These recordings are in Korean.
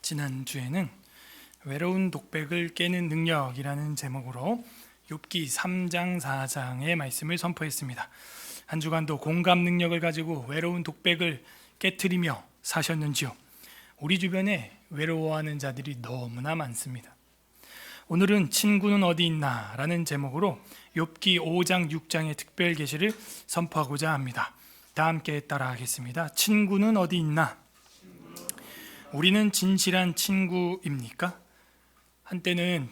지난주에는 외로운 독백을 깨는 능력이라는 제목으로 욥기 3장 4장의 말씀을 선포했습니다. 한 주간도 공감 능력을 가지고 외로운 독백을 깨트리며 사셨는지요? 우리 주변에 외로워하는 자들이 너무나 많습니다. 오늘은 친구는 어디 있나 라는 제목으로 욥기 5장 6장의 특별 계시를 선포하고자 합니다. 다 함께 따라하겠습니다. 친구는 어디 있나? 우리는 진실한 친구입니까? 한때는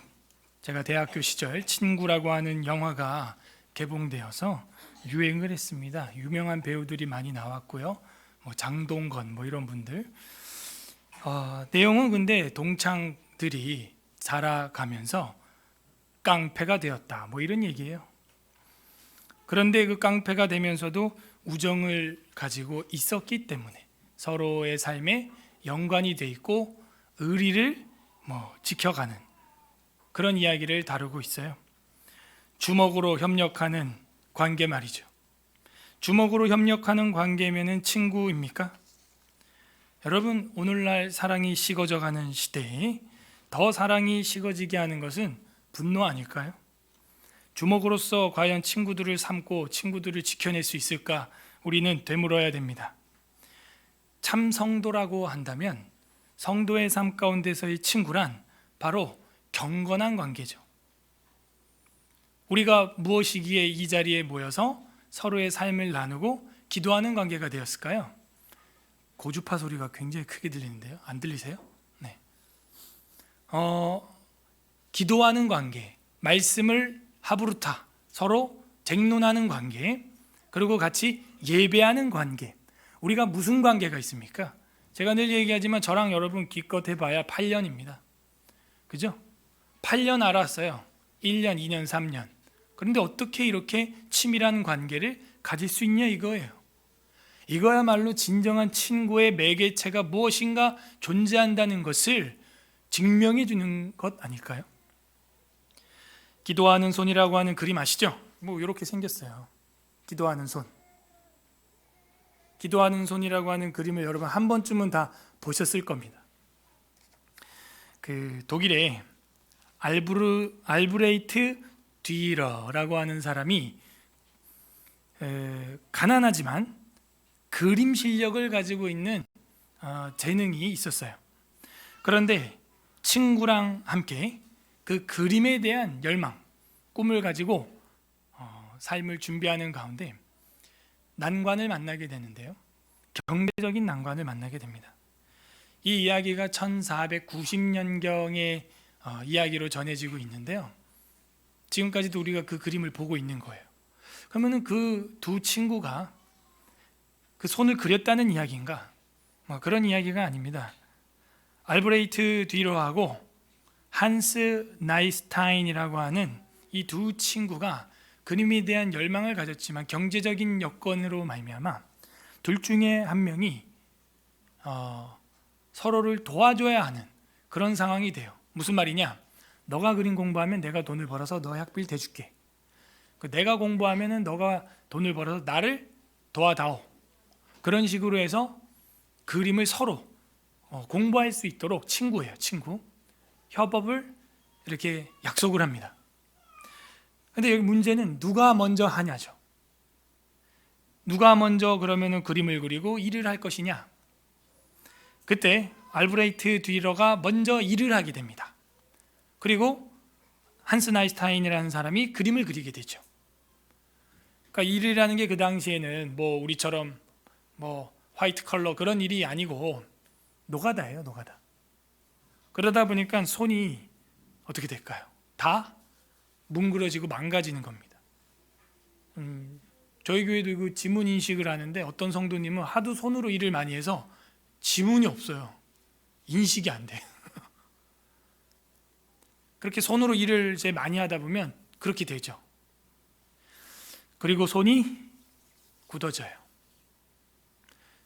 제가 대학교 시절 친구라고 하는 영화가 개봉되어서 유행을 했습니다. 유명한 배우들이 많이 나왔고요. 장동건 이런 분들. 내용은 근데 동창들이 자라가면서 깡패가 되었다 이런 얘기예요. 그런데 그 깡패가 되면서도 우정을 가지고 있었기 때문에 서로의 삶에 연관이 돼 있고 의리를 지켜가는 그런 이야기를 다루고 있어요. 주먹으로 협력하는 관계 말이죠. 주먹으로 협력하는 관계면은 친구입니까? 여러분, 오늘날 사랑이 식어져가는 시대에 더 사랑이 식어지게 하는 것은 분노 아닐까요? 주먹으로서 과연 친구들을 삼고 친구들을 지켜낼 수 있을까? 우리는 되물어야 됩니다. 참 성도라고 한다면 성도의 삶 가운데서의 친구란 바로 경건한 관계죠. 우리가 무엇이기에 이 자리에 모여서 서로의 삶을 나누고 기도하는 관계가 되었을까요? 고주파 소리가 굉장히 크게 들리는데요. 안 들리세요? 네. 기도하는 관계, 말씀을 하부르타, 서로 쟁론하는 관계, 그리고 같이 예배하는 관계. 우리가 무슨 관계가 있습니까? 제가 늘 얘기하지만 저랑 여러분 기껏 해봐야 8년입니다. 그죠? 8년 알았어요. 1년, 2년, 3년. 그런데 어떻게 이렇게 치밀한 관계를 가질 수 있냐 이거예요. 이거야말로 진정한 친구의 매개체가 무엇인가 존재한다는 것을 증명해 주는 것 아닐까요? 기도하는 손이라고 하는 그림 아시죠? 이렇게 생겼어요. 기도하는 손. 기도하는 손이라고 하는 그림을 여러분 한 번쯤은 다 보셨을 겁니다. 그 독일의 알브레이트 뒤러라고 하는 사람이 가난하지만 그림 실력을 가지고 있는 재능이 있었어요. 그런데 친구랑 함께 그 그림에 대한 열망, 꿈을 가지고 삶을 준비하는 가운데 난관을 만나게 되는데요. 경제적인 난관을 만나게 됩니다. 이 이야기가 1490년경의 이야기로 전해지고 있는데요. 지금까지도 우리가 그 그림을 보고 있는 거예요. 그러면 그 두 친구가 그 손을 그렸다는 이야기인가? 그런 이야기가 아닙니다. 알브레이트 뒤로하고 한스 나이스타인이라고 하는 이 두 친구가 그림에 대한 열망을 가졌지만 경제적인 여건으로 말미암아 둘 중에 한 명이 서로를 도와줘야 하는 그런 상황이 돼요. 무슨 말이냐? 너가 그림 공부하면 내가 돈을 벌어서 너 학비를 대줄게. 내가 공부하면 너가 돈을 벌어서 나를 도와다오. 그런 식으로 해서 그림을 서로 공부할 수 있도록 친구예요. 친구. 협업을 이렇게 약속을 합니다. 근데 여기 문제는 누가 먼저 하냐죠. 누가 먼저 그러면은 그림을 그리고 일을 할 것이냐. 그때 알브레이트 뒤러가 먼저 일을 하게 됩니다. 그리고 한스 나이스타인이라는 사람이 그림을 그리게 되죠. 그러니까 일이라는 게 그 당시에는 우리처럼 화이트 컬러 그런 일이 아니고 노가다예요, 노가다. 그러다 보니까 손이 어떻게 될까요? 다 뭉그러지고 망가지는 겁니다. 저희 교회도 그 지문 인식을 하는데 어떤 성도님은 하도 손으로 일을 많이 해서 지문이 없어요. 인식이 안 돼. 그렇게 손으로 일을 이제 많이 하다 보면 그렇게 되죠. 그리고 손이 굳어져요.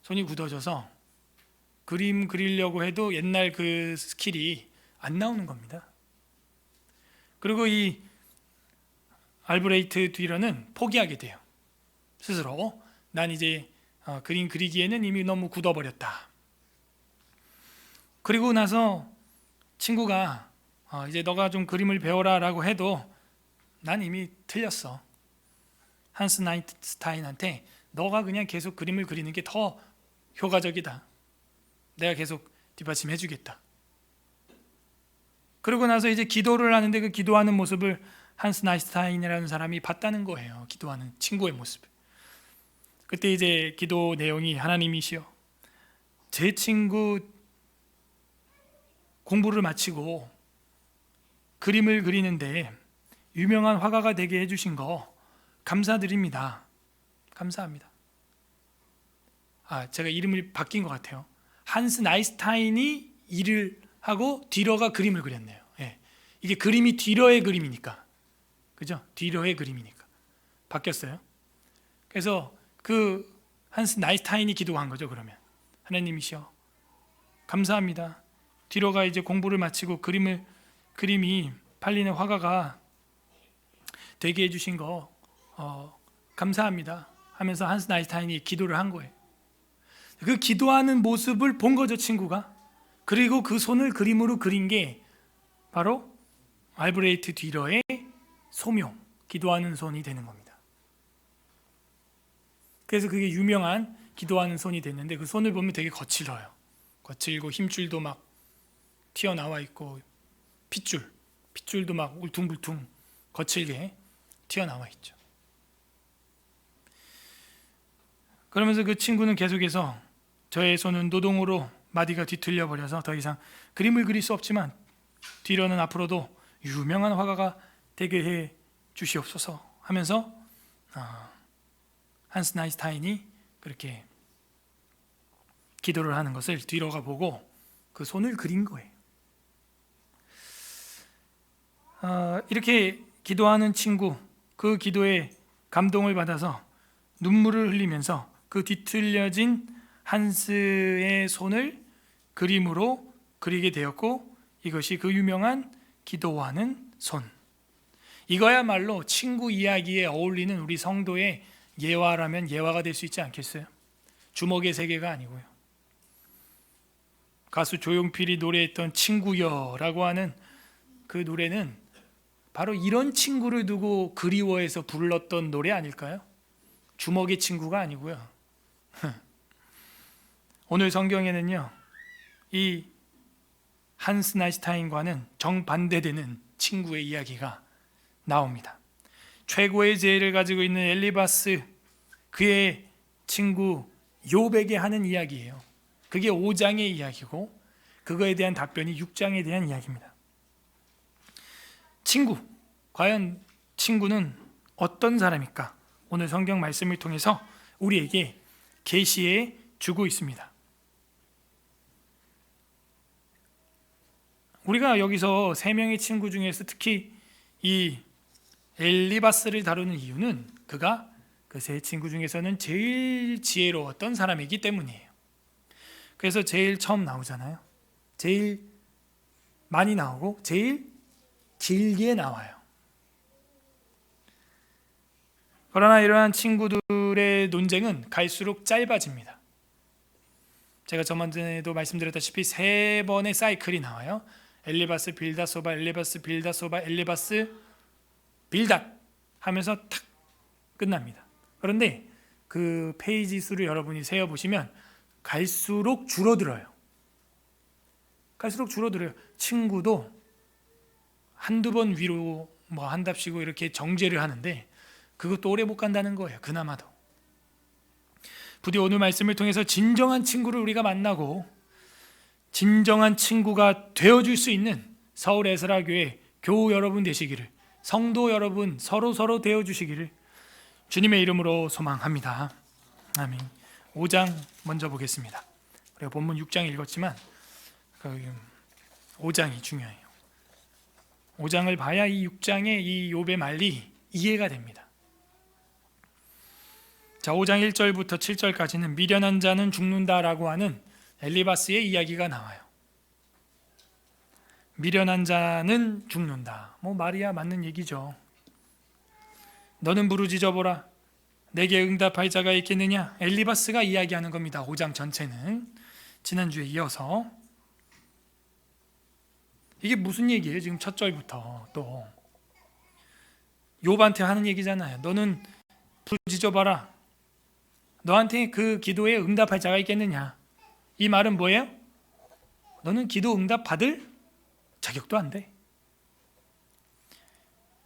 손이 굳어져서 그림 그리려고 해도 옛날 그 스킬이 안 나오는 겁니다. 그리고 이 알브레이트 뒤러는 포기하게 돼요. 스스로 난 이제 그림 그리기에는 이미 너무 굳어버렸다. 그리고 나서 친구가 이제 너가 좀 그림을 배워라라고 해도 난 이미 틀렸어. 한스 나이스타인한테 너가 그냥 계속 그림을 그리는 게 더 효과적이다. 내가 계속 뒷받침해 주겠다. 그러고 나서 이제 기도를 하는데 그 기도하는 모습을 한스 나이스타인이라는 사람이 봤다는 거예요. 기도하는 친구의 모습을. 그때 이제 기도 내용이 하나님이시여, 제 친구 공부를 마치고 그림을 그리는데 유명한 화가가 되게 해주신 거 감사드립니다. 감사합니다. 제가 이름이 바뀐 것 같아요. 한스 나이스타인이 일을 하고 듀러가 그림을 그렸네요. 예. 이게 그림이 듀러의 그림이니까, 그죠? 듀러의 그림이니까 바뀌었어요. 그래서 그 한스 나이스타인이 기도한 거죠. 그러면 하나님이시여 감사합니다. 듀러가 이제 공부를 마치고 그림이 팔리는 화가가 되게 해주신 거 감사합니다 하면서 한스 나이스타인이 기도를 한 거예요. 그 기도하는 모습을 본 거죠, 친구가. 그리고 그 손을 그림으로 그린 게 바로 알브레히트 듀러의 소묘, 기도하는 손이 되는 겁니다. 그래서 그게 유명한 기도하는 손이 됐는데, 그 손을 보면 되게 거칠어요. 거칠고 힘줄도 막 튀어나와 있고 핏줄도 막 울퉁불퉁 거칠게 튀어나와 있죠. 그러면서 그 친구는 계속해서 저의 손은 노동으로 마디가 뒤틀려 버려서 더 이상 그림을 그릴 수 없지만 듀러는 앞으로도 유명한 화가가 되게 해 주시옵소서 하면서 한스 나이스타인이 그렇게 기도를 하는 것을 듀러가 보고 그 손을 그린 거예요. 이렇게 기도하는 친구, 그 기도에 감동을 받아서 눈물을 흘리면서 그 뒤틀려진 한스의 손을 그림으로 그리게 되었고, 이것이 그 유명한 기도하는 손. 이거야말로 친구 이야기에 어울리는 우리 성도의 예화라면 예화가 될 수 있지 않겠어요? 주먹의 세계가 아니고요. 가수 조용필이 노래했던 친구여라고 하는 그 노래는 바로 이런 친구를 두고 그리워해서 불렀던 노래 아닐까요? 주먹의 친구가 아니고요. 오늘 성경에는요, 이 한스 나이스타인과는 정반대되는 친구의 이야기가 나옵니다. 최고의 재해를 가지고 있는 엘리바스, 그의 친구 욥에게 하는 이야기예요. 그게 5장의 이야기고, 그거에 대한 답변이 6장에 대한 이야기입니다. 친구, 과연 친구는 어떤 사람일까? 오늘 성경 말씀을 통해서 우리에게 계시해 주고 있습니다. 우리가 여기서 세 명의 친구 중에서 특히 이 엘리바스를 다루는 이유는 그가 그 세 친구 중에서는 제일 지혜로웠던 사람이기 때문이에요. 그래서 제일 처음 나오잖아요. 제일 많이 나오고 제일 길게 나와요. 그러나 이러한 친구들의 논쟁은 갈수록 짧아집니다. 제가 저번에도 말씀드렸다시피 3번의 사이클이 나와요. 엘리바스 빌닷소바, 엘리바스 빌닷소바, 엘리바스 빌닷 하면서 탁 끝납니다. 그런데 그 페이지 수를 여러분이 세어보시면 갈수록 줄어들어요. 갈수록 줄어들어요. 친구도 한두 번 위로 한답시고 이렇게 정죄를 하는데 그것도 오래 못 간다는 거예요. 그나마도. 부디 오늘 말씀을 통해서 진정한 친구를 우리가 만나고 진정한 친구가 되어줄 수 있는 서울 에스라 교회 교우 여러분 되시기를, 성도 여러분 서로 되어주시기를 주님의 이름으로 소망합니다. 아멘. 5장 먼저 보겠습니다. 우리가 본문 6장 읽었지만 5장이 중요해요. 5장을 봐야 이 6장의 이 욥의 말이 이해가 됩니다. 자, 5장 1절부터 7절까지는 미련한 자는 죽는다라고 하는 엘리바스의 이야기가 나와요. 미련한 자는 죽는다. 말이야 맞는 얘기죠. 너는 부르짖어보라. 내게 응답할 자가 있겠느냐. 엘리바스가 이야기하는 겁니다. 5장 전체는 지난주에 이어서. 이게 무슨 얘기예요? 지금 첫 절부터 또 욥한테 하는 얘기잖아요. 너는 부르짖어봐라. 너한테 그 기도에 응답할 자가 있겠느냐? 이 말은 뭐예요? 너는 기도 응답 받을 자격도 안 돼.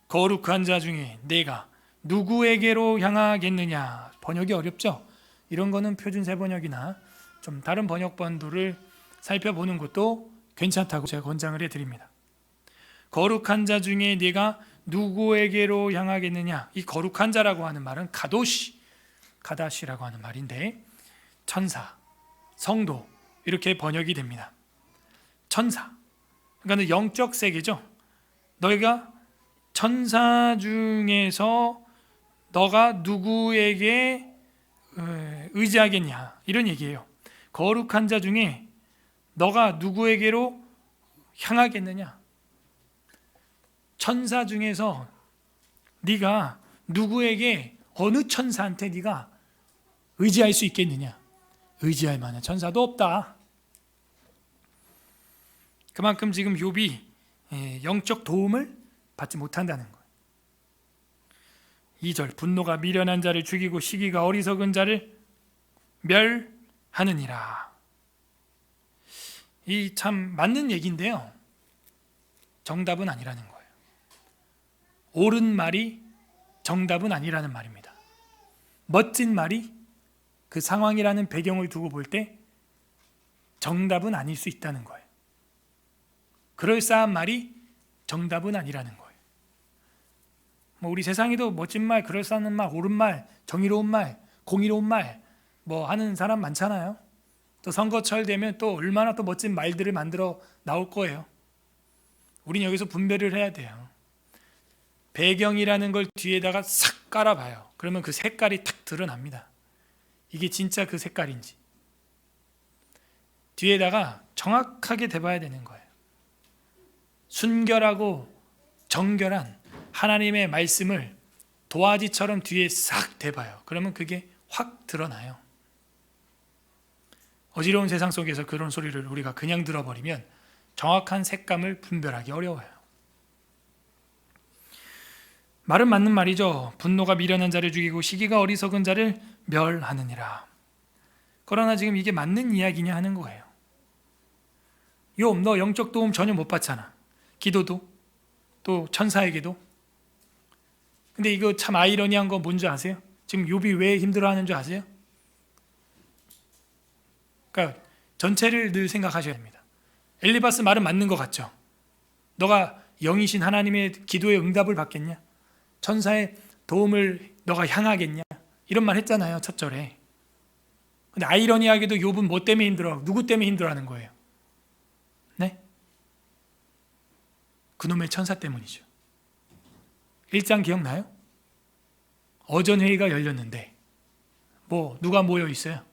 거룩한 자 중에 내가 누구에게로 향하겠느냐? 번역이 어렵죠? 이런 거는 표준세 번역이나 좀 다른 번역본들을 살펴보는 것도 괜찮다고 제가 권장을 해드립니다. 거룩한 자 중에 네가 누구에게로 향하겠느냐? 이 거룩한 자라고 하는 말은 가다시라고 하는 말인데 천사, 성도 이렇게 번역이 됩니다. 천사, 그러니까 영적 세계죠. 너희가 천사 중에서 너가 누구에게 의지하겠냐 이런 얘기예요. 거룩한 자 중에 너가 누구에게로 향하겠느냐? 천사 중에서 네가 누구에게 어느 천사한테 네가 의지할 수 있겠느냐? 의지할 만한 천사도 없다. 그만큼 지금 욥이 영적 도움을 받지 못한다는 거예요. 2절 분노가 미련한 자를 죽이고 시기가 어리석은 자를 멸하느니라. 이 참 맞는 얘기인데요. 정답은 아니라는 거예요. 옳은 말이 정답은 아니라는 말입니다. 멋진 말이 그 상황이라는 배경을 두고 볼 때 정답은 아닐 수 있다는 거예요. 그럴싸한 말이 정답은 아니라는 거예요. 우리 세상에도 멋진 말, 그럴싸한 말, 옳은 말, 정의로운 말, 공의로운 말 하는 사람 많잖아요. 또 선거철 되면 또 얼마나 또 멋진 말들을 만들어 나올 거예요. 우린 여기서 분별을 해야 돼요. 배경이라는 걸 뒤에다가 싹 깔아봐요. 그러면 그 색깔이 탁 드러납니다. 이게 진짜 그 색깔인지. 뒤에다가 정확하게 대봐야 되는 거예요. 순결하고 정결한 하나님의 말씀을 도화지처럼 뒤에 싹 대봐요. 그러면 그게 확 드러나요. 어지러운 세상 속에서 그런 소리를 우리가 그냥 들어버리면 정확한 색감을 분별하기 어려워요. 말은 맞는 말이죠. 분노가 미련한 자를 죽이고 시기가 어리석은 자를 멸하느니라. 그러나 지금 이게 맞는 이야기냐 하는 거예요. 욥, 너 영적 도움 전혀 못 받잖아. 기도도 또 천사에게도. 근데 이거 참 아이러니한 거 뭔지 아세요? 지금 욥이 왜 힘들어하는 줄 아세요? 그러니까 전체를 늘 생각하셔야 됩니다. 엘리바스 말은 맞는 것 같죠? 너가 영이신 하나님의 기도에 응답을 받겠냐? 천사의 도움을 너가 향하겠냐? 이런 말 했잖아요, 첫 절에. 근데 아이러니하게도 욥은 뭐 때문에 힘들어? 누구 때문에 힘들어하는 거예요? 네? 그놈의 천사 때문이죠. 1장 기억나요? 어전회의가 열렸는데 누가 모여 있어요?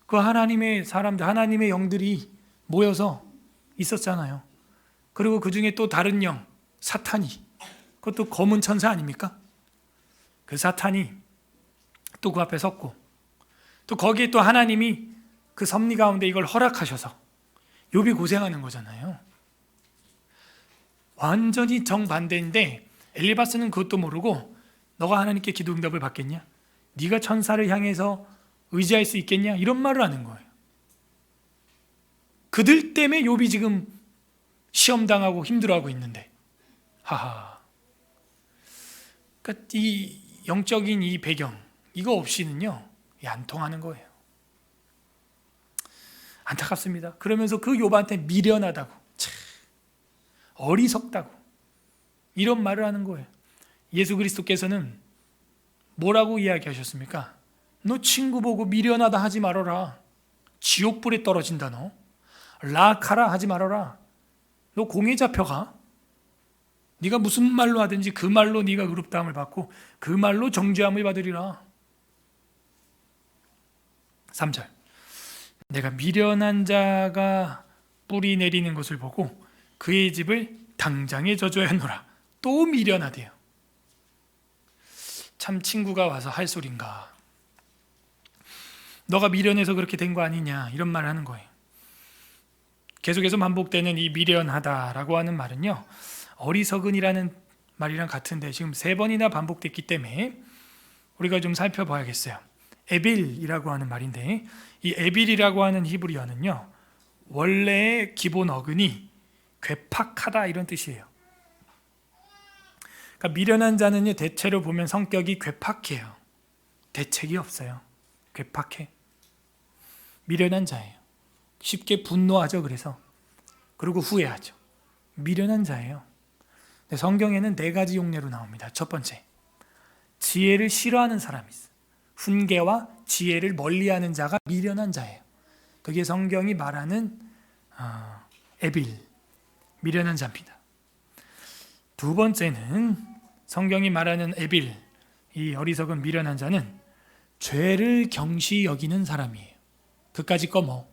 그 하나님의 사람들, 하나님의 영들이 모여서 있었잖아요. 그리고 그 중에 또 다른 영, 사탄이, 그것도 검은 천사 아닙니까? 그 사탄이 또 그 앞에 섰고, 또 거기에 또 하나님이 그 섭리 가운데 이걸 허락하셔서 욥이 고생하는 거잖아요. 완전히 정반대인데 엘리바스는 그것도 모르고 너가 하나님께 기도 응답을 받겠냐? 네가 천사를 향해서 의지할 수 있겠냐? 이런 말을 하는 거예요. 그들 때문에 욥이 지금 시험당하고 힘들어하고 있는데 하하. 그러니까 이 영적인 이 배경 이거 없이는요 안 통하는 거예요. 안타깝습니다. 그러면서 그 욥한테 미련하다고, 어리석다고 이런 말을 하는 거예요. 예수 그리스도께서는 뭐라고 이야기하셨습니까? 너 친구 보고 미련하다 하지 말아라. 지옥불에 떨어진다. 너 라카라 하지 말아라. 너 공에 잡혀가. 네가 무슨 말로 하든지 그 말로 네가 의롭다함을 받고 그 말로 정죄함을 받으리라. 3절 내가 미련한 자가 뿌리 내리는 것을 보고 그의 집을 당장에 져줘야하노라. 또 미련하대요. 참 친구가 와서 할 소린가. 너가 미련해서 그렇게 된 거 아니냐 이런 말을 하는 거예요. 계속해서 반복되는 이 미련하다라고 하는 말은요, 어리석은이라는 말이랑 같은데 지금 3번이나 반복됐기 때문에 우리가 좀 살펴봐야겠어요. 에빌이라고 하는 말인데, 이 에빌이라고 하는 히브리어는요, 원래의 기본 어근이 괴팍하다 이런 뜻이에요. 그러니까 미련한 자는요, 대체로 보면 성격이 괴팍해요. 대책이 없어요. 괴팍해. 미련한 자예요. 쉽게 분노하죠. 그리고 후회하죠. 미련한 자예요. 성경에는 4가지 용례로 나옵니다. 첫 번째, 지혜를 싫어하는 사람이 있어요. 훈계와 지혜를 멀리하는 자가 미련한 자예요. 그게 성경이 말하는 에빌, 미련한 자입니다. 두 번째는 성경이 말하는 에빌, 이 어리석은 미련한 자는 죄를 경시 여기는 사람이에요. 그까짓 거 뭐,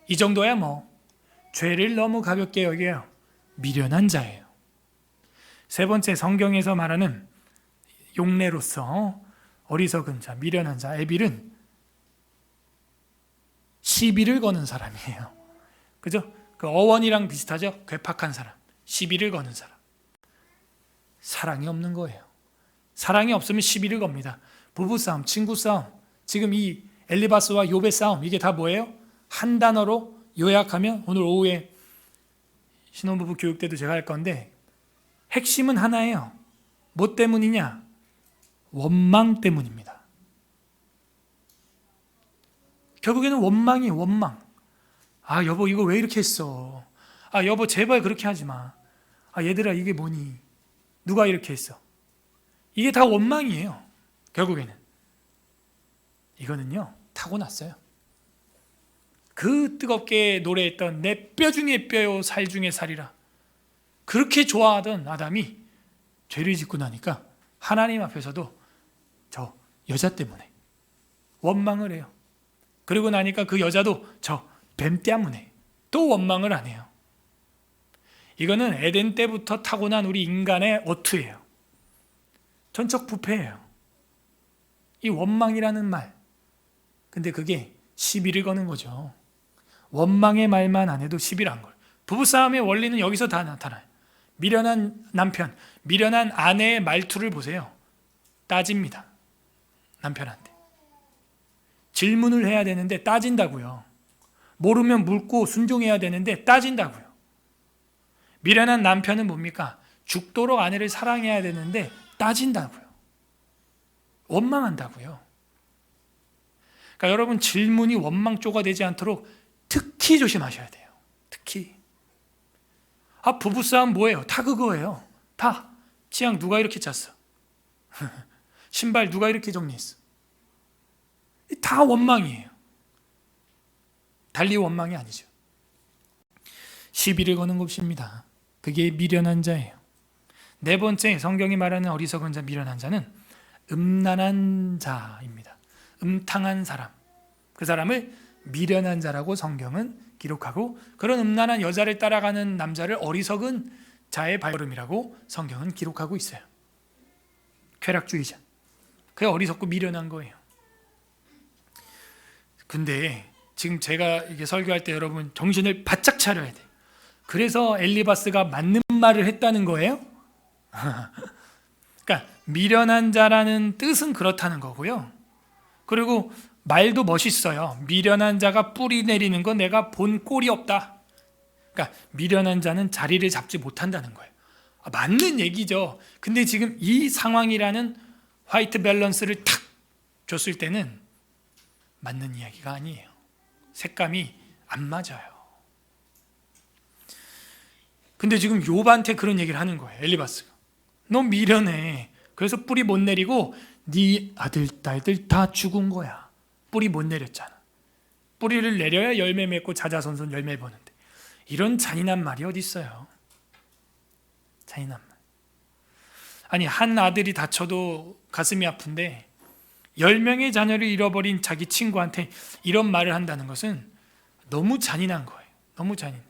이 정도야 뭐, 죄를 너무 가볍게 여겨요. 미련한 자예요. 세 번째, 성경에서 말하는 용례로서 어리석은 자, 미련한 자, 에빌은 시비를 거는 사람이에요. 그죠? 그 어원이랑 비슷하죠? 괴팍한 사람, 시비를 거는 사람. 사랑이 없는 거예요. 사랑이 없으면 시비를 겁니다. 부부싸움, 친구싸움, 지금 이 엘리바스와 욥의 싸움, 이게 다 뭐예요? 한 단어로 요약하면, 오늘 오후에 신혼부부 교육 때도 제가 할 건데, 핵심은 하나예요. 뭐 때문이냐? 원망 때문입니다. 결국에는 원망이에요. 원망. 아, 여보 이거 왜 이렇게 했어? 아, 여보 제발 그렇게 하지 마. 아, 얘들아 이게 뭐니? 누가 이렇게 했어? 이게 다 원망이에요. 결국에는 이거는요, 타고났어요. 그 뜨겁게 노래했던 내 뼈 중에 뼈요 살 중에 살이라, 그렇게 좋아하던 아담이 죄를 짓고 나니까 하나님 앞에서도 저 여자 때문에 원망을 해요. 그러고 나니까 그 여자도 저 뱀 때문에 또 원망을 안 해요. 이거는 에덴 때부터 타고난 우리 인간의 어투예요. 전적 부패예요. 이 원망이라는 말, 근데 그게 시비를 거는 거죠. 원망의 말만 안 해도 시비를 안 걸어요. 부부싸움의 원리는 여기서 다 나타나요. 미련한 남편, 미련한 아내의 말투를 보세요. 따집니다. 남편한테 질문을 해야 되는데 따진다고요. 모르면 묻고 순종해야 되는데 따진다고요. 미련한 남편은 뭡니까? 죽도록 아내를 사랑해야 되는데 따진다고요. 원망한다고요. 그러니까 여러분, 질문이 원망조가 되지 않도록 특히 조심하셔야 돼요. 특히. 아, 부부싸움 뭐예요? 다 그거예요. 다. 치약 누가 이렇게 짰어? 신발 누가 이렇게 정리했어? 다 원망이에요. 달리 원망이 아니죠. 시비를 거는 것입니다. 그게 미련한 자예요. 4번째, 성경이 말하는 어리석은 자, 미련한 자는 음란한 자입니다. 음탕한 사람, 그 사람을 미련한 자라고 성경은 기록하고, 그런 음란한 여자를 따라가는 남자를 어리석은 자의 발걸음이라고 성경은 기록하고 있어요. 쾌락주의자, 그게 어리석고 미련한 거예요. 근데 지금 제가 이게 설교할 때 여러분 정신을 바짝 차려야 돼요. 그래서 엘리바스가 맞는 말을 했다는 거예요. 그러니까 미련한 자라는 뜻은 그렇다는 거고요. 그리고 말도 멋있어요. 미련한 자가 뿌리 내리는 건 내가 본 꼴이 없다. 그러니까 미련한 자는 자리를 잡지 못한다는 거예요. 맞는 얘기죠. 근데 지금 이 상황이라는 화이트 밸런스를 탁 줬을 때는 맞는 이야기가 아니에요. 색감이 안 맞아요. 근데 지금 욥한테 그런 얘기를 하는 거예요. 엘리바스가. 너 미련해. 그래서 뿌리 못 내리고 네 아들, 딸들 다 죽은 거야. 뿌리 못 내렸잖아. 뿌리를 내려야 열매 맺고 자자손손 열매 보는데, 이런 잔인한 말이 어디 있어요? 잔인한 말. 아니, 한 아들이 다쳐도 가슴이 아픈데 10명의 자녀를 잃어버린 자기 친구한테 이런 말을 한다는 것은 너무 잔인한 거예요. 너무 잔인.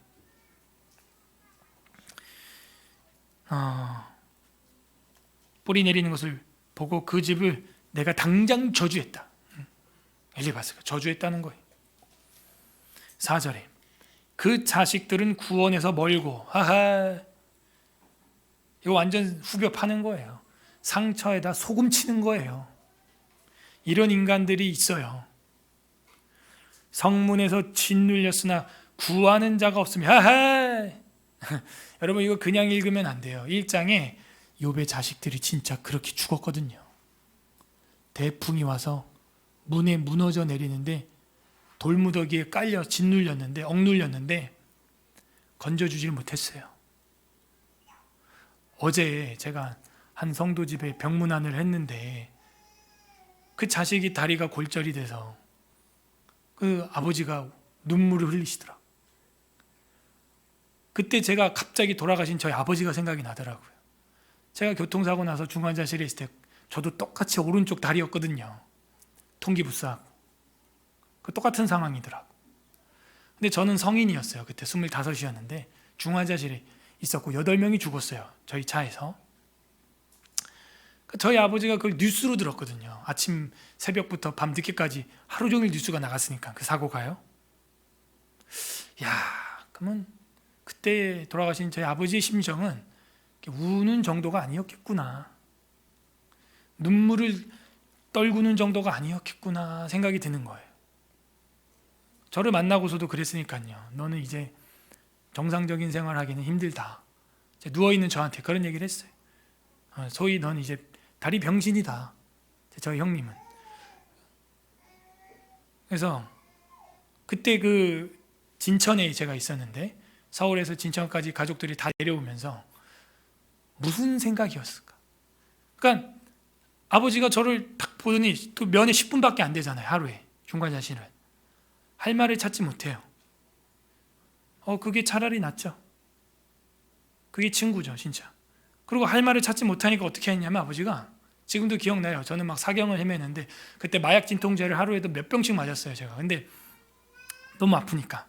뿌리 내리는 것을 보고 그 집을 내가 당장 저주했다. 엘리바스가 저주했다는 거예요. 4절에 그 자식들은 구원에서 멀고, 하하, 이거 완전 후벼 파는 거예요. 상처에다 소금 치는 거예요. 이런 인간들이 있어요. 성문에서 짓눌렸으나 구하는 자가 없으며, 하하. 여러분, 이거 그냥 읽으면 안 돼요. 1장에 욥의 자식들이 진짜 그렇게 죽었거든요. 대풍이 와서 문에 무너져 내리는데 돌무더기에 깔려 짓눌렸는데, 억눌렸는데 건져주질 못했어요. 어제 제가 한 성도 집에 병문안을 했는데 그 자식이 다리가 골절이 돼서 그 아버지가 눈물을 흘리시더라. 그때 제가 갑자기 돌아가신 저희 아버지가 생각이 나더라고요. 제가 교통사고 나서 중환자실에 있을 때 저도 똑같이 오른쪽 다리였거든요. 통기부스하고. 그 똑같은 상황이더라고. 근데 저는 성인이었어요. 그때 25이었는데 중환자실에 있었고 8명이 죽었어요. 저희 차에서. 저희 아버지가 그걸 뉴스로 들었거든요. 아침 새벽부터 밤 늦게까지 하루 종일 뉴스가 나갔으니까 그 사고가요. 야, 그러면 그때 돌아가신 저희 아버지의 심정은 우는 정도가 아니었겠구나. 눈물을 떨구는 정도가 아니었겠구나 생각이 드는 거예요. 저를 만나고서도 그랬으니까요. 너는 이제 정상적인 생활하기는 힘들다. 누워있는 저한테 그런 얘기를 했어요. 소위 넌 이제 다리 병신이다. 저희 형님은. 그래서 그때 그 진천에 제가 있었는데 서울에서 진천까지 가족들이 다 내려오면서 무슨 생각이었을까? 그러니까 아버지가 저를 딱 보더니 그 면회 10분밖에 안 되잖아요. 하루에 중간자실은. 할 말을 찾지 못해요. 그게 차라리 낫죠. 그게 친구죠, 진짜. 그리고 할 말을 찾지 못하니까 어떻게 했냐면 아버지가 지금도 기억나요. 저는 막 사경을 헤매는데 그때 마약 진통제를 하루에도 몇 병씩 맞았어요, 제가. 근데 너무 아프니까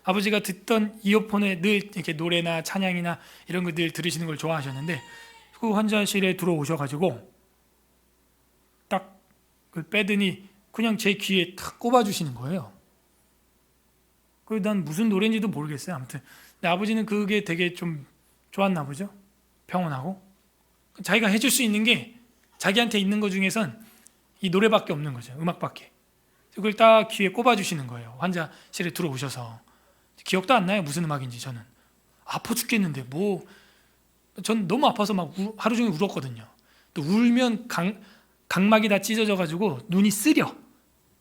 아버지가 듣던 이어폰에 늘 이렇게 노래나 찬양이나 이런 거 늘 들으시는 걸 좋아하셨는데 그 환자실에 들어오셔가지고 딱 그걸 빼더니 그냥 제 귀에 탁 꼽아주시는 거예요. 그래서 난 무슨 노래인지도 모르겠어요. 아무튼 근데 아버지는 그게 되게 좀 좋았나 보죠. 평온하고 자기가 해줄 수 있는 게 자기한테 있는 것 중에선 이 노래밖에 없는 거죠. 음악밖에. 그걸 딱 귀에 꼽아주시는 거예요. 환자실에 들어오셔서. 기억도 안 나요. 무슨 음악인지. 저는 아파 죽겠는데 전 너무 아파서 막 하루 종일 울었거든요. 또 울면 각막이 다 찢어져가지고 눈이 쓰려.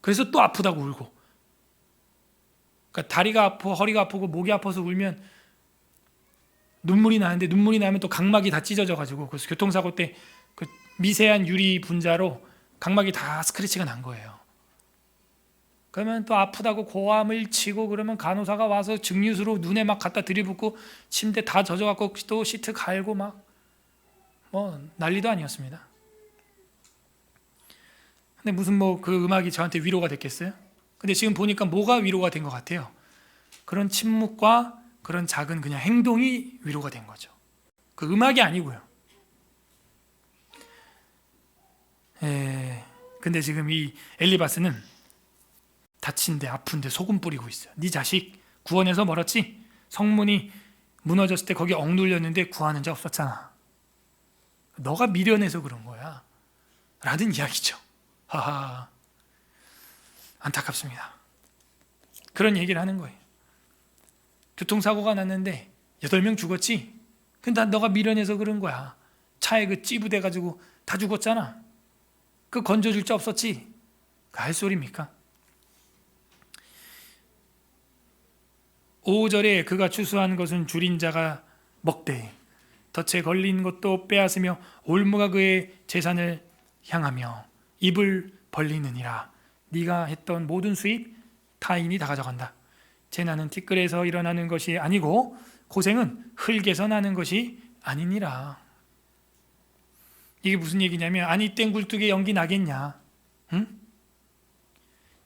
그래서 또 아프다고 울고. 그러니까 다리가 아파, 허리가 아프고 목이 아파서 울면 눈물이 나는데 눈물이 나면 또 각막이 다 찢어져가지고 그래서 교통사고 때 그 미세한 유리 분자로 각막이 다 스크래치가 난 거예요. 그러면 또 아프다고 고함을 치고 그러면 간호사가 와서 증류수로 눈에 막 갖다 들이붓고 침대 다 젖어갖고 또 시트 갈고 막 난리도 아니었습니다. 근데 무슨 그 음악이 저한테 위로가 됐겠어요? 근데 지금 보니까 뭐가 위로가 된 것 같아요? 그런 침묵과 그런 작은 그냥 행동이 위로가 된 거죠. 그 음악이 아니고요. 근데 지금 이 엘리바스는 다친데 아픈데 소금 뿌리고 있어요. 네 자식 구원에서 멀었지? 성문이 무너졌을 때 거기 억눌렸는데 구하는 자 없었잖아. 너가 미련해서 그런 거야 라는 이야기죠. 하하, 안타깝습니다. 그런 얘기를 하는 거예요. 교통사고가 났는데 8명 죽었지? 근데 너가 미련해서 그런 거야. 차에 그 찌부돼가지고 다 죽었잖아. 그 건져줄 자 없었지? 그 할 소리입니까? 5절에 그가 추수한 것은 줄인 자가 먹되 덫에 걸린 것도 빼앗으며 올무가 그의 재산을 향하며 입을 벌리느니라. 네가 했던 모든 수입 타인이 다 가져간다. 재난은 티끌에서 일어나는 것이 아니고 고생은 흙에서 나는 것이 아니니라. 이게 무슨 얘기냐면 아니 땡굴뚝에 연기 나겠냐? 응?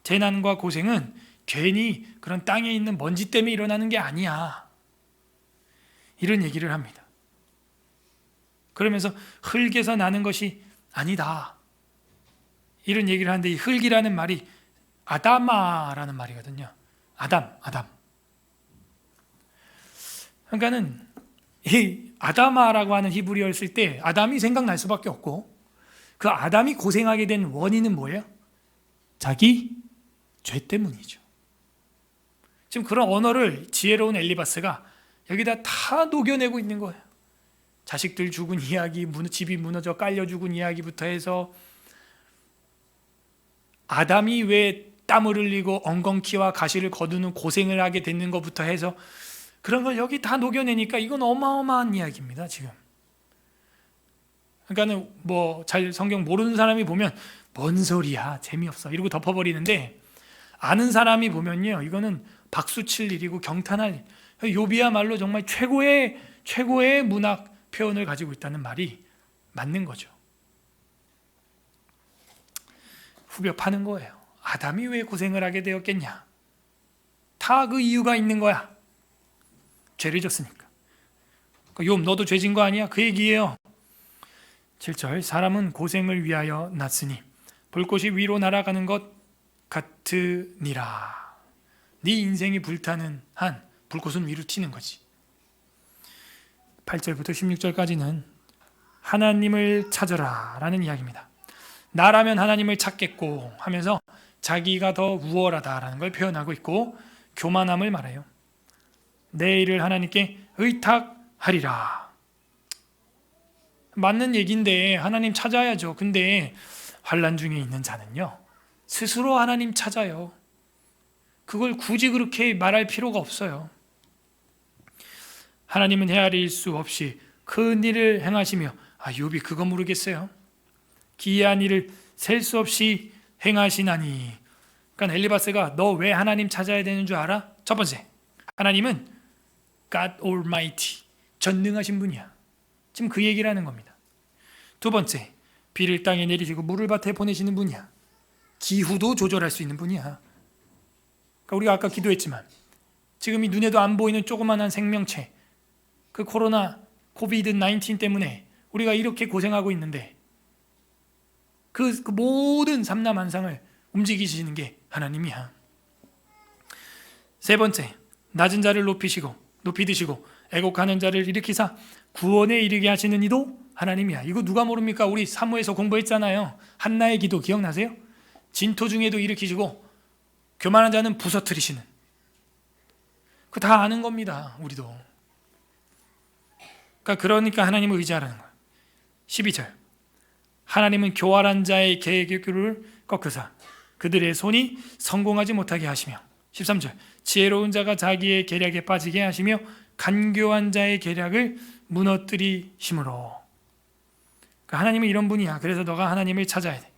재난과 고생은 괜히 그런 땅에 있는 먼지 때문에 일어나는 게 아니야. 이런 얘기를 합니다. 그러면서 흙에서 나는 것이 아니다. 이런 얘기를 하는데 이 흙이라는 말이 아다마라는 말이거든요. 아담. 그러니까는 이 아담아라고 하는 히브리어를 쓸 때 아담이 생각날 수밖에 없고, 그 아담이 고생하게 된 원인은 뭐예요? 자기 죄 때문이죠. 지금 그런 언어를 지혜로운 엘리바스가 여기다 다 녹여내고 있는 거예요. 자식들 죽은 이야기, 집이 무너져 깔려 죽은 이야기부터 해서 아담이 왜 땀을 흘리고 엉겅퀴와 가시를 거두는 고생을 하게 됐는 것부터 해서 그런 걸 여기 다 녹여내니까 이건 어마어마한 이야기입니다, 지금. 그러니까는 뭐 잘 성경 모르는 사람이 보면 뭔 소리야, 재미없어 이러고 덮어버리는데, 아는 사람이 보면요, 이거는 박수칠 일이고 경탄할 일. 욥이야말로 정말 최고의 문학 표현을 가지고 있다는 말이 맞는 거죠. 후벼 파는 거예요. 아담이 왜 고생을 하게 되었겠냐? 다 그 이유가 있는 거야. 죄를 졌으니까. 욥 너도 죄진 거 아니야? 그 얘기예요. 7절 사람은 고생을 위하여 났으니 불꽃이 위로 날아가는 것 같으니라. 네 인생이 불타는 한 불꽃은 위로 튀는 거지. 8절부터 16절까지는 하나님을 찾아라 라는 이야기입니다. 나라면 하나님을 찾겠고 하면서 자기가 더 우월하다라는 걸 표현하고 있고, 교만함을 말해요. 내 일을 하나님께 의탁하리라. 맞는 얘기인데 하나님 찾아야죠. 근데 환난 중에 있는 자는요, 스스로 하나님 찾아요. 그걸 굳이 그렇게 말할 필요가 없어요. 하나님은 헤아릴 수 없이 큰 일을 행하시며, 욥이 그거 모르겠어요. 기이한 일을 셀 수 없이 행하시나니. 그러니까 엘리바스가 너 왜 하나님 찾아야 되는 줄 알아? 첫 번째, 하나님은 God Almighty, 전능하신 분이야. 지금 그 얘기를 하는 겁니다. 두 번째, 비를 땅에 내리시고 물을 밭에 보내시는 분이야. 기후도 조절할 수 있는 분이야. 그러니까 우리가 아까 기도했지만 지금 이 눈에도 안 보이는 조그만한 생명체, 그 코로나 코비드-19 때문에 우리가 이렇게 고생하고 있는데 그 모든 삼라만상을 움직이시는 게 하나님이야. 세 번째, 낮은 자를 높이 드시고 애곡하는 자를 일으키사 구원에 이르게 하시는 이도 하나님이야. 이거 누가 모릅니까? 우리 사무에서 공부했잖아요. 한나의 기도 기억나세요? 진토 중에도 일으키시고 교만한 자는 부서뜨리시는. 그거 다 아는 겁니다, 우리도. 그러니까 하나님을 의지하라는 거예요. 12절 하나님은 교활한 자의 계획을 꺾으사 그들의 손이 성공하지 못하게 하시며, 13절 지혜로운 자가 자기의 계략에 빠지게 하시며 간교한 자의 계략을 무너뜨리심으로. 하나님은 이런 분이야. 그래서 너가 하나님을 찾아야 돼.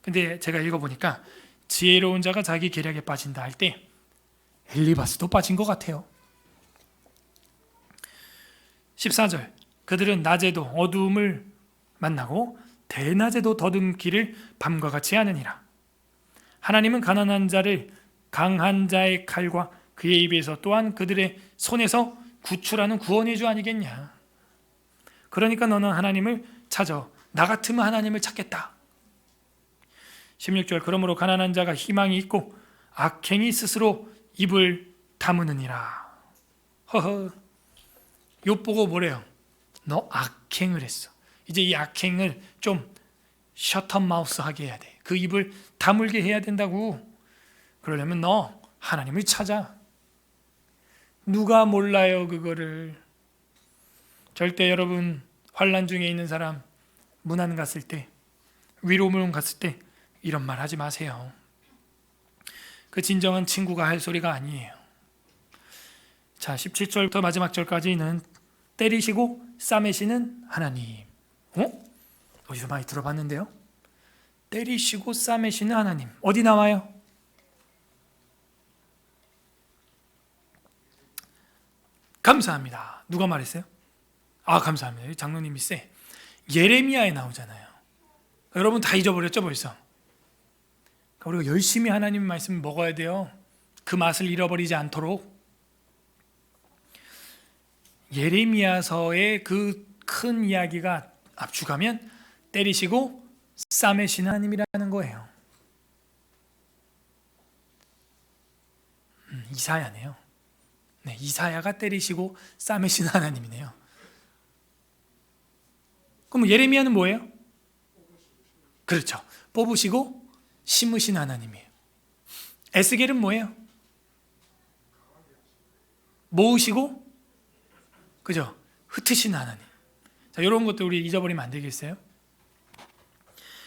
근데 제가 읽어보니까 지혜로운 자가 자기 계략에 빠진다 할 때 엘리바스도 빠진 것 같아요. 14절 그들은 낮에도 어두움을 만나고 대낮에도 더듬기를 밤과 같이 하느니라. 하나님은 가난한 자를 강한 자의 칼과 그의 입에서 또한 그들의 손에서 구출하는 구원의 주 아니겠냐. 그러니까 너는 하나님을 찾아. 나 같으면 하나님을 찾겠다. 16절 그러므로 가난한 자가 희망이 있고 악행이 스스로 입을 다무느니라. 허허. 욥 보고 뭐래요? 너 악행을 했어. 이제 이 악행을 좀 셔터마우스 하게 해야 돼. 그 입을 다물게 해야 된다고. 그러려면 너 하나님을 찾아. 누가 몰라요 그거를. 절대 여러분 환난 중에 있는 사람 문안 갔을 때, 위로문 갔을 때 이런 말 하지 마세요. 그 진정한 친구가 할 소리가 아니에요. 자, 17절부터 마지막 절까지는 때리시고 싸매시는 하나님. 어디서 많이 들어봤는데요? 때리시고 싸매시는 하나님. 어디 나와요? 감사합니다. 누가 말했어요? 감사합니다. 장로님이 쎄. 예레미야에 나오잖아요. 여러분 다 잊어버렸죠 벌써? 우리가 열심히 하나님 말씀 먹어야 돼요. 그 맛을 잃어버리지 않도록. 예레미야서의 그 큰 이야기가 압축하면 때리시고 싸매시는 하나님이라는 거예요. 이사야네요. 네, 이사야가 때리시고 싸매신 하나님이네요. 그럼 예레미야는 뭐예요? 그렇죠. 뽑으시고 심으신 하나님이에요. 에스겔은 뭐예요? 모으시고, 그죠? 흩으신 하나님. 자, 이런 것도 우리 잊어버리면 안 되겠어요?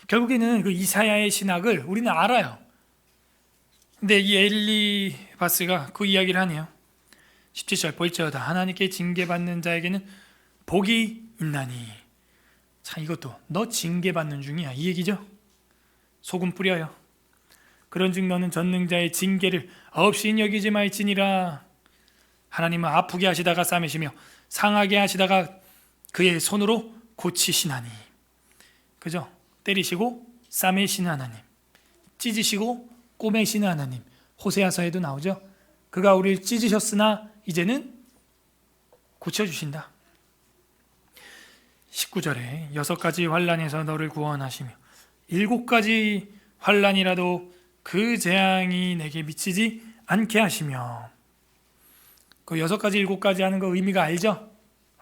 결국에는 그 이사야의 신학을 우리는 알아요. 근데 이 엘리바스가 그 이야기를 하네요. 17절 볼지어다 하나님께 징계받는 자에게는 복이 있나니. 자, 이것도 너 징계받는 중이야 이 얘기죠. 소금 뿌려요. 그런즉 너는 전능자의 징계를 없이 여기지 말지니라. 하나님은 아프게 하시다가 싸매시며 상하게 하시다가 그의 손으로 고치시나니. 그죠? 때리시고 싸매시는 하나님, 찢으시고 꼬매시는 하나님. 호세아서에도 나오죠. 그가 우리를 찢으셨으나 이제는 고쳐주신다. 19절에 6가지 환난에서 너를 구원하시며 7가지 환난이라도 그 재앙이 내게 미치지 않게 하시며. 그 6가지 7가지 하는 거 의미가 알죠?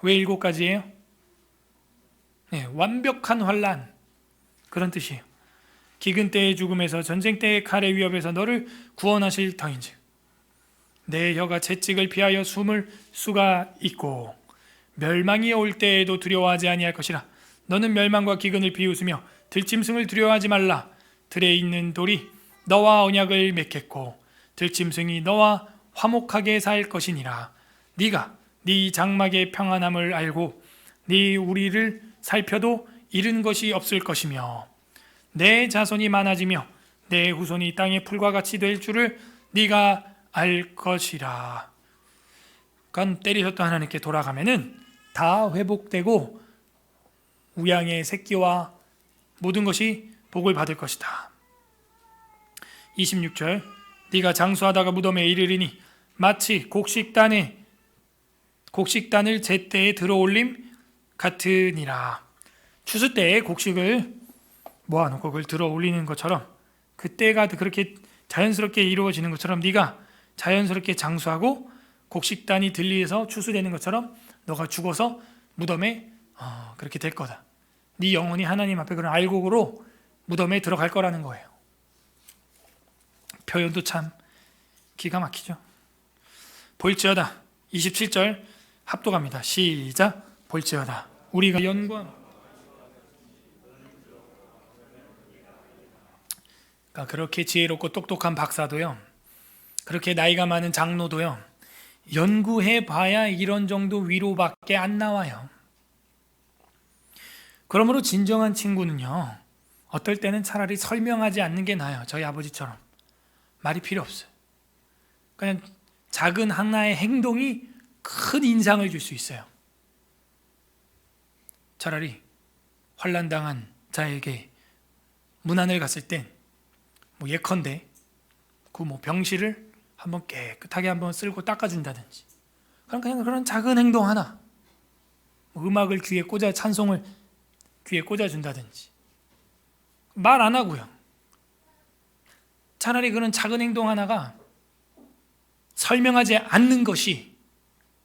왜 7가지예요? 네, 완벽한 환난, 그런 뜻이에요. 기근 때의 죽음에서 전쟁 때의 칼의 위협에서 너를 구원하실 터인즉 내 혀가 채찍을 피하여 숨을 수가 있고 멸망이 올 때에도 두려워하지 아니할 것이라. 너는 멸망과 기근을 비웃으며 들짐승을 두려워하지 말라. 들에 있는 돌이 너와 언약을 맺겠고 들짐승이 너와 화목하게 살 것이니라. 네가 네 장막의 평안함을 알고 네 우리를 살펴도 잃은 것이 없을 것이며 내 자손이 많아지며 내 후손이 땅의 풀과 같이 될 줄을 네가 알 것이라. 그러니까 때리셨던 하나님께 돌아가면은 다 회복되고 우양의 새끼와 모든 것이 복을 받을 것이다. 26절 네가 장수하다가 무덤에 이르리니 마치 곡식단을 제때에 들어올림 같으니라. 추수 때에 곡식을 모아놓고 그걸 들어올리는 것처럼 그 때가 그렇게 자연스럽게 이루어지는 것처럼 네가 자연스럽게 장수하고 곡식단이 들리에서 추수되는 것처럼 너가 죽어서 무덤에 그렇게 될 거다. 네 영혼이 하나님 앞에 그런 알곡으로 무덤에 들어갈 거라는 거예요. 표현도 참 기가 막히죠. 볼지어다 27절 합독합니다. 시작. 볼지어다 우리가 연구함. 그러니까 그렇게 지혜롭고 똑똑한 박사도요, 그렇게 나이가 많은 장로도요, 연구해 봐야 이런 정도 위로밖에 안 나와요. 그러므로 진정한 친구는요, 어떨 때는 차라리 설명하지 않는 게 나아요. 저희 아버지처럼 말이 필요 없어요. 그냥 작은 하나의 행동이 큰 인상을 줄 수 있어요. 차라리 환난당한 자에게 문안을 갔을 땐 예컨대 그 병실을 한번 깨끗하게 한번 쓸고 닦아준다든지, 그냥 그런 작은 행동 하나, 음악을 귀에 꽂아 찬송을 귀에 꽂아준다든지, 말 안 하고요. 차라리 그런 작은 행동 하나가 설명하지 않는 것이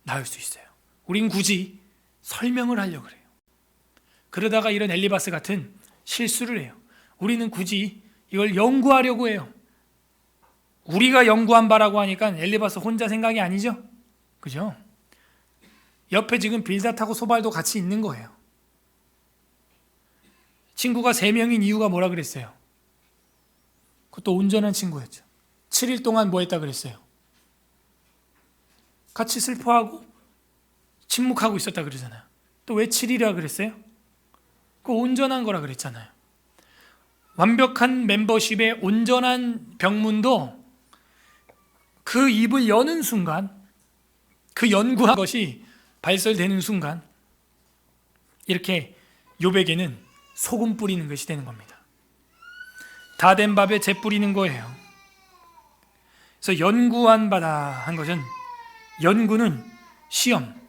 나을 수 있어요. 우린 굳이 설명을 하려고 그래요. 그러다가 이런 엘리바스 같은 실수를 해요. 우리는 굳이 이걸 연구하려고 해요. 우리가 연구한 바라고 하니까 엘리바스 혼자 생각이 아니죠? 그죠? 옆에 지금 빌닷하고 소발도 같이 있는 거예요. 친구가 3명인 이유가 뭐라 그랬어요? 그것도 온전한 친구였죠. 7일 동안 뭐 했다 그랬어요? 같이 슬퍼하고 침묵하고 있었다 그러잖아요. 또 왜 7일이라 그랬어요? 그 온전한 거라 그랬잖아요. 완벽한 멤버십의 온전한 병문도 그 입을 여는 순간, 그 연구한 것이 발설되는 순간, 이렇게 욥에게는 소금 뿌리는 것이 되는 겁니다. 다 된 밥에 재 뿌리는 거예요. 그래서 연구한 바다 한 것은, 연구는 시험,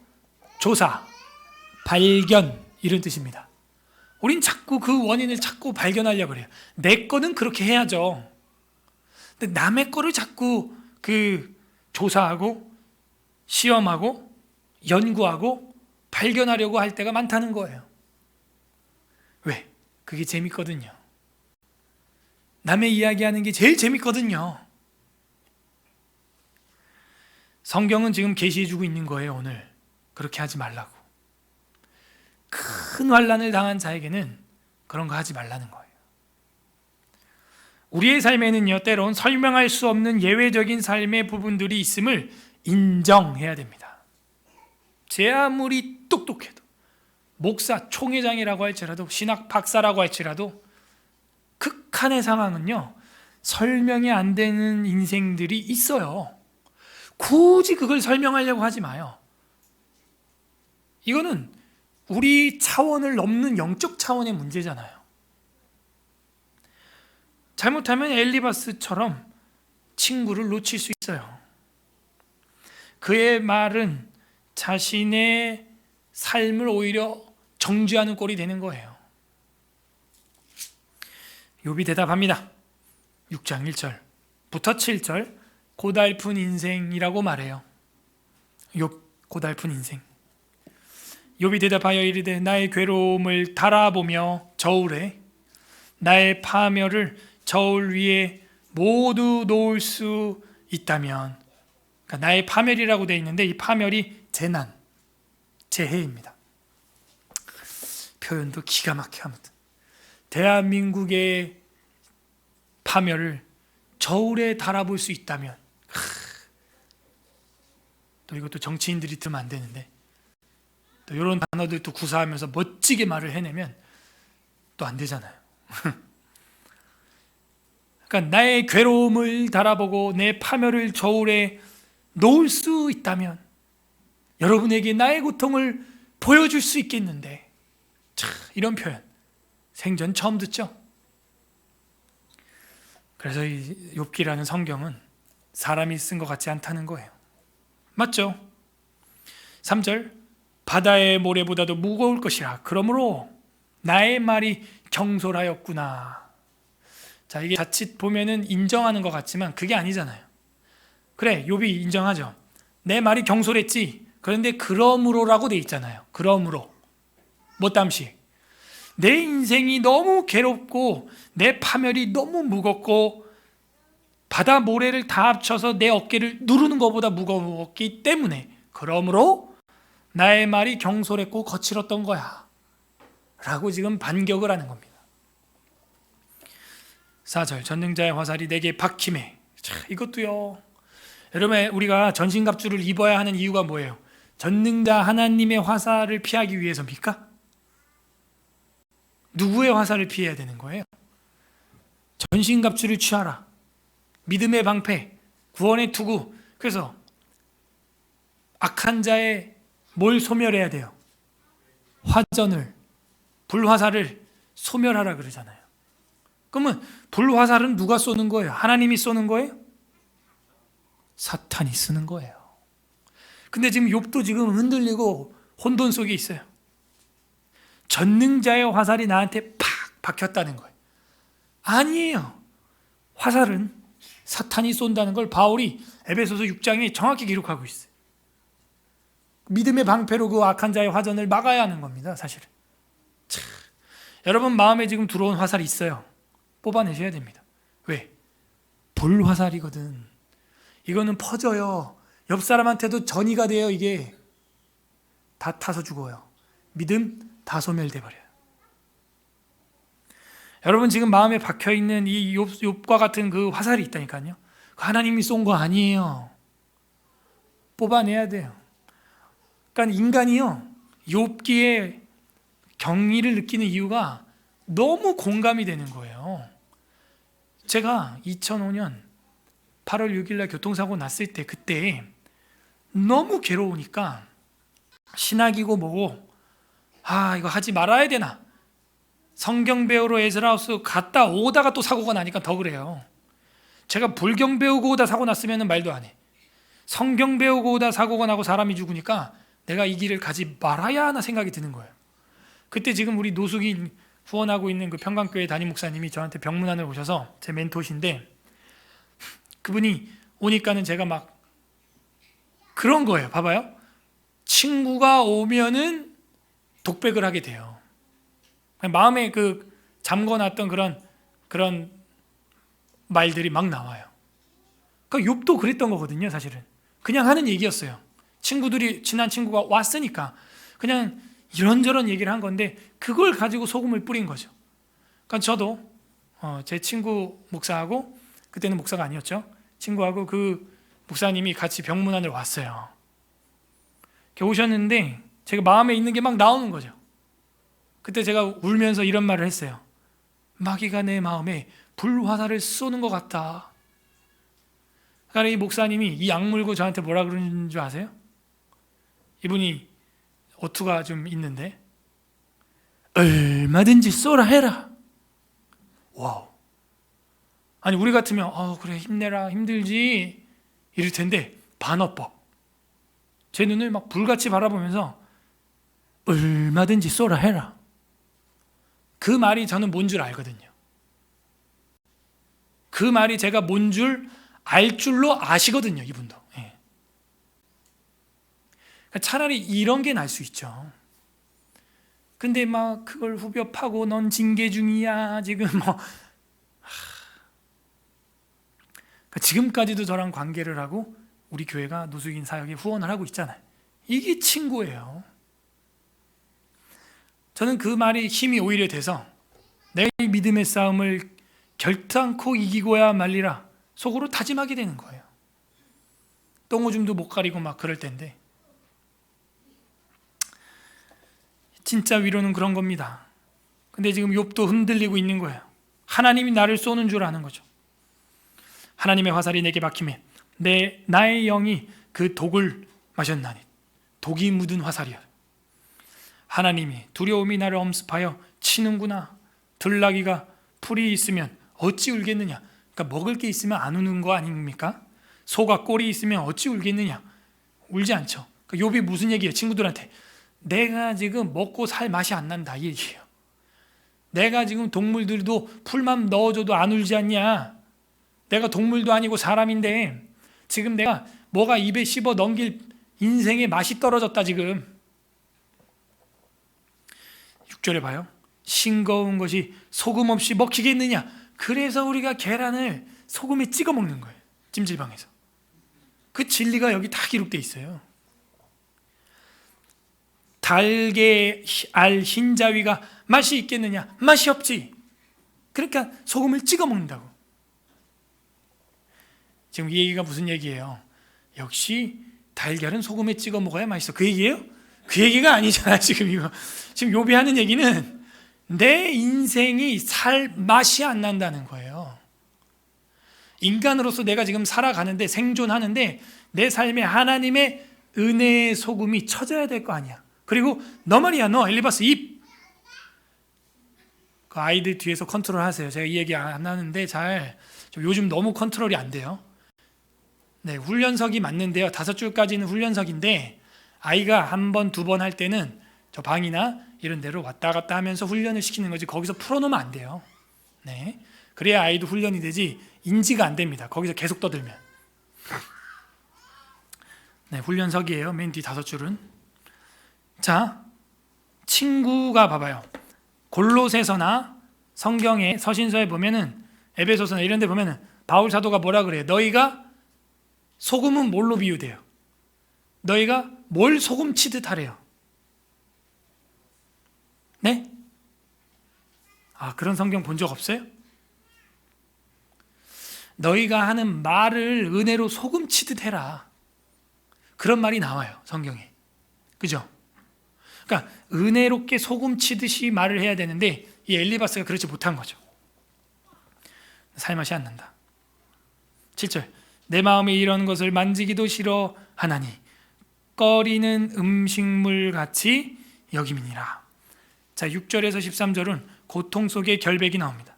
조사, 발견 이런 뜻입니다. 우린 자꾸 그 원인을 자꾸 발견하려고 그래요. 내 거는 그렇게 해야죠. 근데 남의 거를 자꾸 조사하고 시험하고 연구하고 발견하려고 할 때가 많다는 거예요. 왜? 그게 재밌거든요. 남의 이야기하는 게 제일 재밌거든요. 성경은 지금 계시해주고 있는 거예요. 오늘 그렇게 하지 말라고. 큰 환난을 당한 자에게는 그런 거 하지 말라는 거예요. 우리의 삶에는요, 때론 설명할 수 없는 예외적인 삶의 부분들이 있음을 인정해야 됩니다. 제 아무리 똑똑해도, 목사, 총회장이라고 할지라도, 신학 박사라고 할지라도 극한의 상황은요, 설명이 안 되는 인생들이 있어요. 굳이 그걸 설명하려고 하지 마요. 이거는 우리 차원을 넘는 영적 차원의 문제잖아요. 잘못하면 엘리바스처럼 친구를 놓칠 수 있어요. 그의 말은 자신의 삶을 오히려 정죄하는 꼴이 되는 거예요. 욥이 대답합니다. 6장 1절부터 7절, 고달픈 인생이라고 말해요. 욥, 고달픈 인생. 욥이 대답하여 이르되 나의 괴로움을 달아보며 저울에 나의 파멸을 저울 위에 모두 놓을 수 있다면, 그러니까 나의 파멸이라고 되어 있는데 이 파멸이 재난, 재해입니다. 표현도 기가 막혀. 아무튼 대한민국의 파멸을 저울에 달아볼 수 있다면, 또 이것도 정치인들이 들으면 안 되는데, 또 이런 단어들도 구사하면서 멋지게 말을 해내면 또 안 되잖아요. 그러니까 나의 괴로움을 달아보고 내 파멸을 저울에 놓을 수 있다면 여러분에게 나의 고통을 보여줄 수 있겠는데, 이런 표현 생전 처음 듣죠? 그래서 이 욥기라는 성경은 사람이 쓴 것 같지 않다는 거예요. 맞죠? 3절, 바다의 모래보다도 무거울 것이라 그러므로 나의 말이 경솔하였구나. 자, 이게 자칫 보면은 인정하는 것 같지만 그게 아니잖아요. 그래, 욥이 인정하죠. 내 말이 경솔했지. 그런데 그러므로라고 돼 있잖아요. 그러므로 뭐땀시 내 인생이 너무 괴롭고 내 파멸이 너무 무겁고 바다 모래를 다 합쳐서 내 어깨를 누르는 것보다 무거웠기 때문에, 그러므로 나의 말이 경솔했고 거칠었던 거야 라고 지금 반격을 하는 겁니다. 4절, 전능자의 화살이 내게 박힘해. 이것도요, 여러분, 우리가 전신갑주를 입어야 하는 이유가 뭐예요? 전능자 하나님의 화살을 피하기 위해서입니까? 누구의 화살을 피해야 되는 거예요? 전신갑주를 취하라. 믿음의 방패, 구원의 투구. 그래서 악한 자의 뭘 소멸해야 돼요? 화전을, 불화살을 소멸하라 그러잖아요. 그러면 불화살은 누가 쏘는 거예요? 하나님이 쏘는 거예요? 사탄이 쓰는 거예요. 근데 지금 욥도 지금 흔들리고 혼돈 속에 있어요. 전능자의 화살이 나한테 팍 박혔다는 거예요. 아니에요. 화살은 사탄이 쏜다는 걸 바울이 에베소서 6장에 정확히 기록하고 있어요. 믿음의 방패로 그 악한 자의 화전을 막아야 하는 겁니다. 사실은. 여러분 마음에 지금 들어온 화살이 있어요. 뽑아내셔야 됩니다. 왜? 불화살이거든. 이거는 퍼져요. 옆 사람한테도 전이가 돼요. 이게 다 타서 죽어요. 믿음 다 소멸돼 버려요. 여러분 지금 마음에 박혀있는 이 욥과 같은 그 화살이 있다니까요. 하나님이 쏜 거 아니에요. 뽑아내야 돼요. 그러니까 인간이요, 욥기에 경의를 느끼는 이유가 너무 공감이 되는 거예요. 제가 2005년 8월 6일 날 교통사고 났을 때, 그때 너무 괴로우니까 신학이고 뭐고 이거 하지 말아야 되나, 성경 배우러 에스라하우스 갔다 오다가 또 사고가 나니까 더 그래요. 제가 불경 배우고 오다 사고 났으면 말도 안 해. 성경 배우고 오다 사고가 나고 사람이 죽으니까 내가 이 길을 가지 말아야 하나 생각이 드는 거예요. 그때 지금 우리 노숙인 후원하고 있는 그 평강교회 담임 목사님이 저한테 병문안을 오셔서, 제 멘토신데, 그분이 오니까는 제가 막 그런 거예요. 봐봐요. 친구가 오면은 독백을 하게 돼요. 마음에 그 잠궈놨던 그런 말들이 막 나와요. 그러니까 욥도 그랬던 거거든요, 사실은. 그냥 하는 얘기였어요. 친한 친구가 왔으니까 그냥 이런저런 얘기를 한 건데 그걸 가지고 소금을 뿌린 거죠. 그러니까 저도 제 친구 목사하고, 그때는 목사가 아니었죠, 친구하고 그 목사님이 같이 병문안을 왔어요. 오셨는데 제가 마음에 있는 게 막 나오는 거죠. 그때 제가 울면서 이런 말을 했어요. 마귀가 내 마음에 불화살을 쏘는 것 같다. 그러니까 이 목사님이 이 악물고 저한테 뭐라 그러는 줄 아세요? 이분이 어투가 좀 있는데, 얼마든지 쏘라 해라. 와우. 아니 우리 같으면 그래 힘내라, 힘들지 이럴 텐데 반어법. 제 눈을 막 불같이 바라보면서 얼마든지 쏘라 해라. 그 말이 저는 뭔 줄 알거든요. 그 말이 제가 뭔 줄 알 줄로 아시거든요, 이분도. 예. 차라리 이런 게 날 수 있죠. 근데 막 그걸 후벼 파고 넌 징계 중이야 지금 지금까지도 저랑 관계를 하고 우리 교회가 노숙인 사역에 후원을 하고 있잖아요. 이게 친구예요. 저는 그 말이 힘이 오히려 돼서 내 믿음의 싸움을 결단코 이기고야 말리라 속으로 다짐하게 되는 거예요. 똥오줌도 못 가리고 막 그럴 텐데, 진짜 위로는 그런 겁니다. 근데 지금 욥도 흔들리고 있는 거예요. 하나님이 나를 쏘는 줄 아는 거죠. 하나님의 화살이 내게 박히매 나의 영이 그 독을 마셨나니. 독이 묻은 화살이야. 하나님이 두려움이 나를 엄습하여 치는구나. 들나귀가 풀이 있으면 어찌 울겠느냐. 그러니까 먹을 게 있으면 안 우는 거 아닙니까? 소가 꼴이 있으면 어찌 울겠느냐. 울지 않죠. 그러니까 욥이 무슨 얘기예요? 친구들한테 내가 지금 먹고 살 맛이 안 난다 이 얘기예요. 내가 지금 동물들도 풀만 넣어줘도 안 울지 않냐. 내가 동물도 아니고 사람인데 지금 내가 뭐가 입에 씹어 넘길 인생의 맛이 떨어졌다 지금. 6절에 봐요. 싱거운 것이 소금 없이 먹히겠느냐. 그래서 우리가 계란을 소금에 찍어 먹는 거예요. 찜질방에서. 그 진리가 여기 다 기록되어 있어요. 달게 알 흰자위가 맛이 있겠느냐. 맛이 없지. 그러니까 소금을 찍어 먹는다고. 지금 이 얘기가 무슨 얘기예요? 역시 달걀은 소금에 찍어 먹어야 맛있어. 그 얘기예요? 그 얘기가 아니잖아. 지금 욥이 하는 얘기는 내 인생이 살 맛이 안 난다는 거예요. 인간으로서 내가 지금 살아가는데, 생존하는데 내 삶에 하나님의 은혜의 소금이 쳐져야 될 거 아니야. 그리고 너 말이야, 너 엘리바스 입. 그 아이들 뒤에서 컨트롤 하세요. 제가 이 얘기 안 하는데 요즘 너무 컨트롤이 안 돼요. 네, 훈련석이 맞는데요. 5줄까지는 훈련석인데 아이가 한 번, 2번 할 때는 저 방이나 이런 데로 왔다 갔다 하면서 훈련을 시키는 거지 거기서 풀어놓으면 안 돼요. 네, 그래야 아이도 훈련이 되지 인지가 안 됩니다. 거기서 계속 떠들면. 네, 훈련석이에요. 맨 뒤 5줄은. 자, 친구가 봐봐요. 골로새서나 성경의 서신서에 보면은, 에베소서나 이런 데 보면은 바울 사도가 뭐라 그래요? 너희가 소금은 뭘로 비유돼요? 너희가 뭘 소금 치듯 하래요? 네? 그런 성경 본 적 없어요? 너희가 하는 말을 은혜로 소금 치듯 해라. 그런 말이 나와요, 성경에. 그죠? 그러니까 은혜롭게 소금 치듯이 말을 해야 되는데 이 엘리바스가 그렇지 못한 거죠. 살맛이 안 난다. 7절. 내 마음이 이런 것을 만지기도 싫어하나니 꺼리는 음식물 같이 여김이니라. 자, 6절에서 13절은 고통 속의 결백이 나옵니다.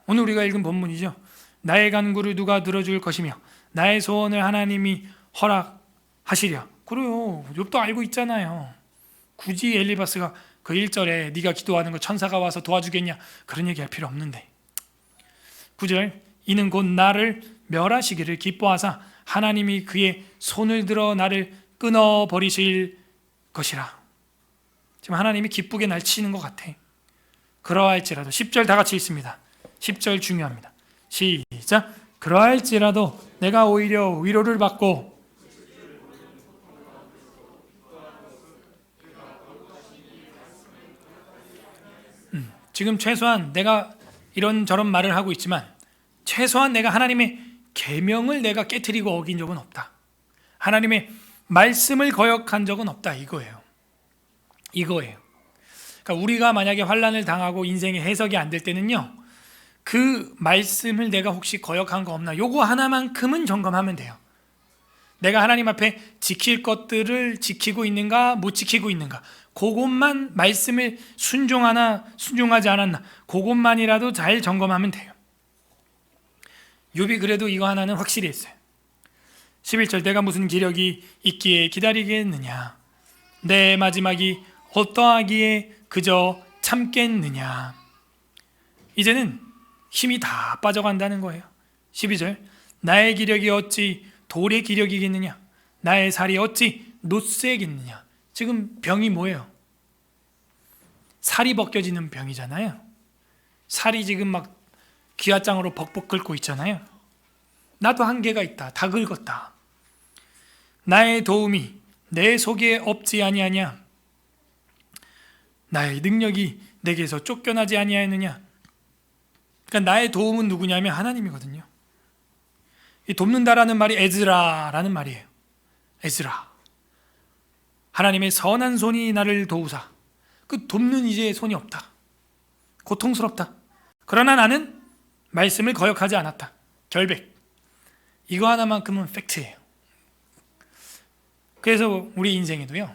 오늘 우리가 읽은 본문이죠. 나의 간구를 누가 들어줄 것이며 나의 소원을 하나님이 허락하시랴. 그래요. 욥도 알고 있잖아요. 굳이 엘리바스가 그 1절에 네가 기도하는 거 천사가 와서 도와주겠냐 그런 얘기할 필요 없는데. 9절. 이는 곧 나를 멸하시기를 기뻐하사 하나님이 그의 손을 들어 나를 끊어버리실 것이라. 지금 하나님이 기쁘게 날 치는 것 같아. 그러할지라도 10절 다 같이 읽습니다. 10절 중요합니다. 시작. 그러할지라도 내가 오히려 위로를 받고 지금 최소한 내가 이런저런 말을 하고 있지만 최소한 내가 하나님의 계명을 내가 깨트리고 어긴 적은 없다. 하나님의 말씀을 거역한 적은 없다. 이거예요. 그러니까 우리가 만약에 환난을 당하고 인생의 해석이 안 될 때는요, 그 말씀을 내가 혹시 거역한 거 없나, 요거 하나만큼은 점검하면 돼요. 내가 하나님 앞에 지킬 것들을 지키고 있는가 못 지키고 있는가, 그것만, 말씀을 순종하나 순종하지 않았나, 그것만이라도 잘 점검하면 돼요. 욥이 그래도 이거 하나는 확실히 했어요. 11절, 내가 무슨 기력이 있기에 기다리겠느냐, 내 마지막이 어떠하기에 그저 참겠느냐. 이제는 힘이 다 빠져간다는 거예요. 12절, 나의 기력이 어찌 돌의 기력이겠느냐, 나의 살이 어찌 놋새겠느냐. 지금 병이 뭐예요? 살이 벗겨지는 병이잖아요. 살이 지금 막 기와장으로 벅벅 긁고 있잖아요. 나도 한계가 있다. 다 긁었다. 나의 도움이 내 속에 없지 아니하냐, 나의 능력이 내게서 쫓겨나지 아니하느냐. 그러니까 나의 도움은 누구냐면 하나님이거든요. 이 돕는다라는 말이 에즈라라는 말이에요. 에즈라. 하나님의 선한 손이 나를 도우사. 그 돕는 이제 손이 없다. 고통스럽다. 그러나 나는 말씀을 거역하지 않았다. 결백. 이거 하나만큼은 팩트예요. 그래서 우리 인생에도요,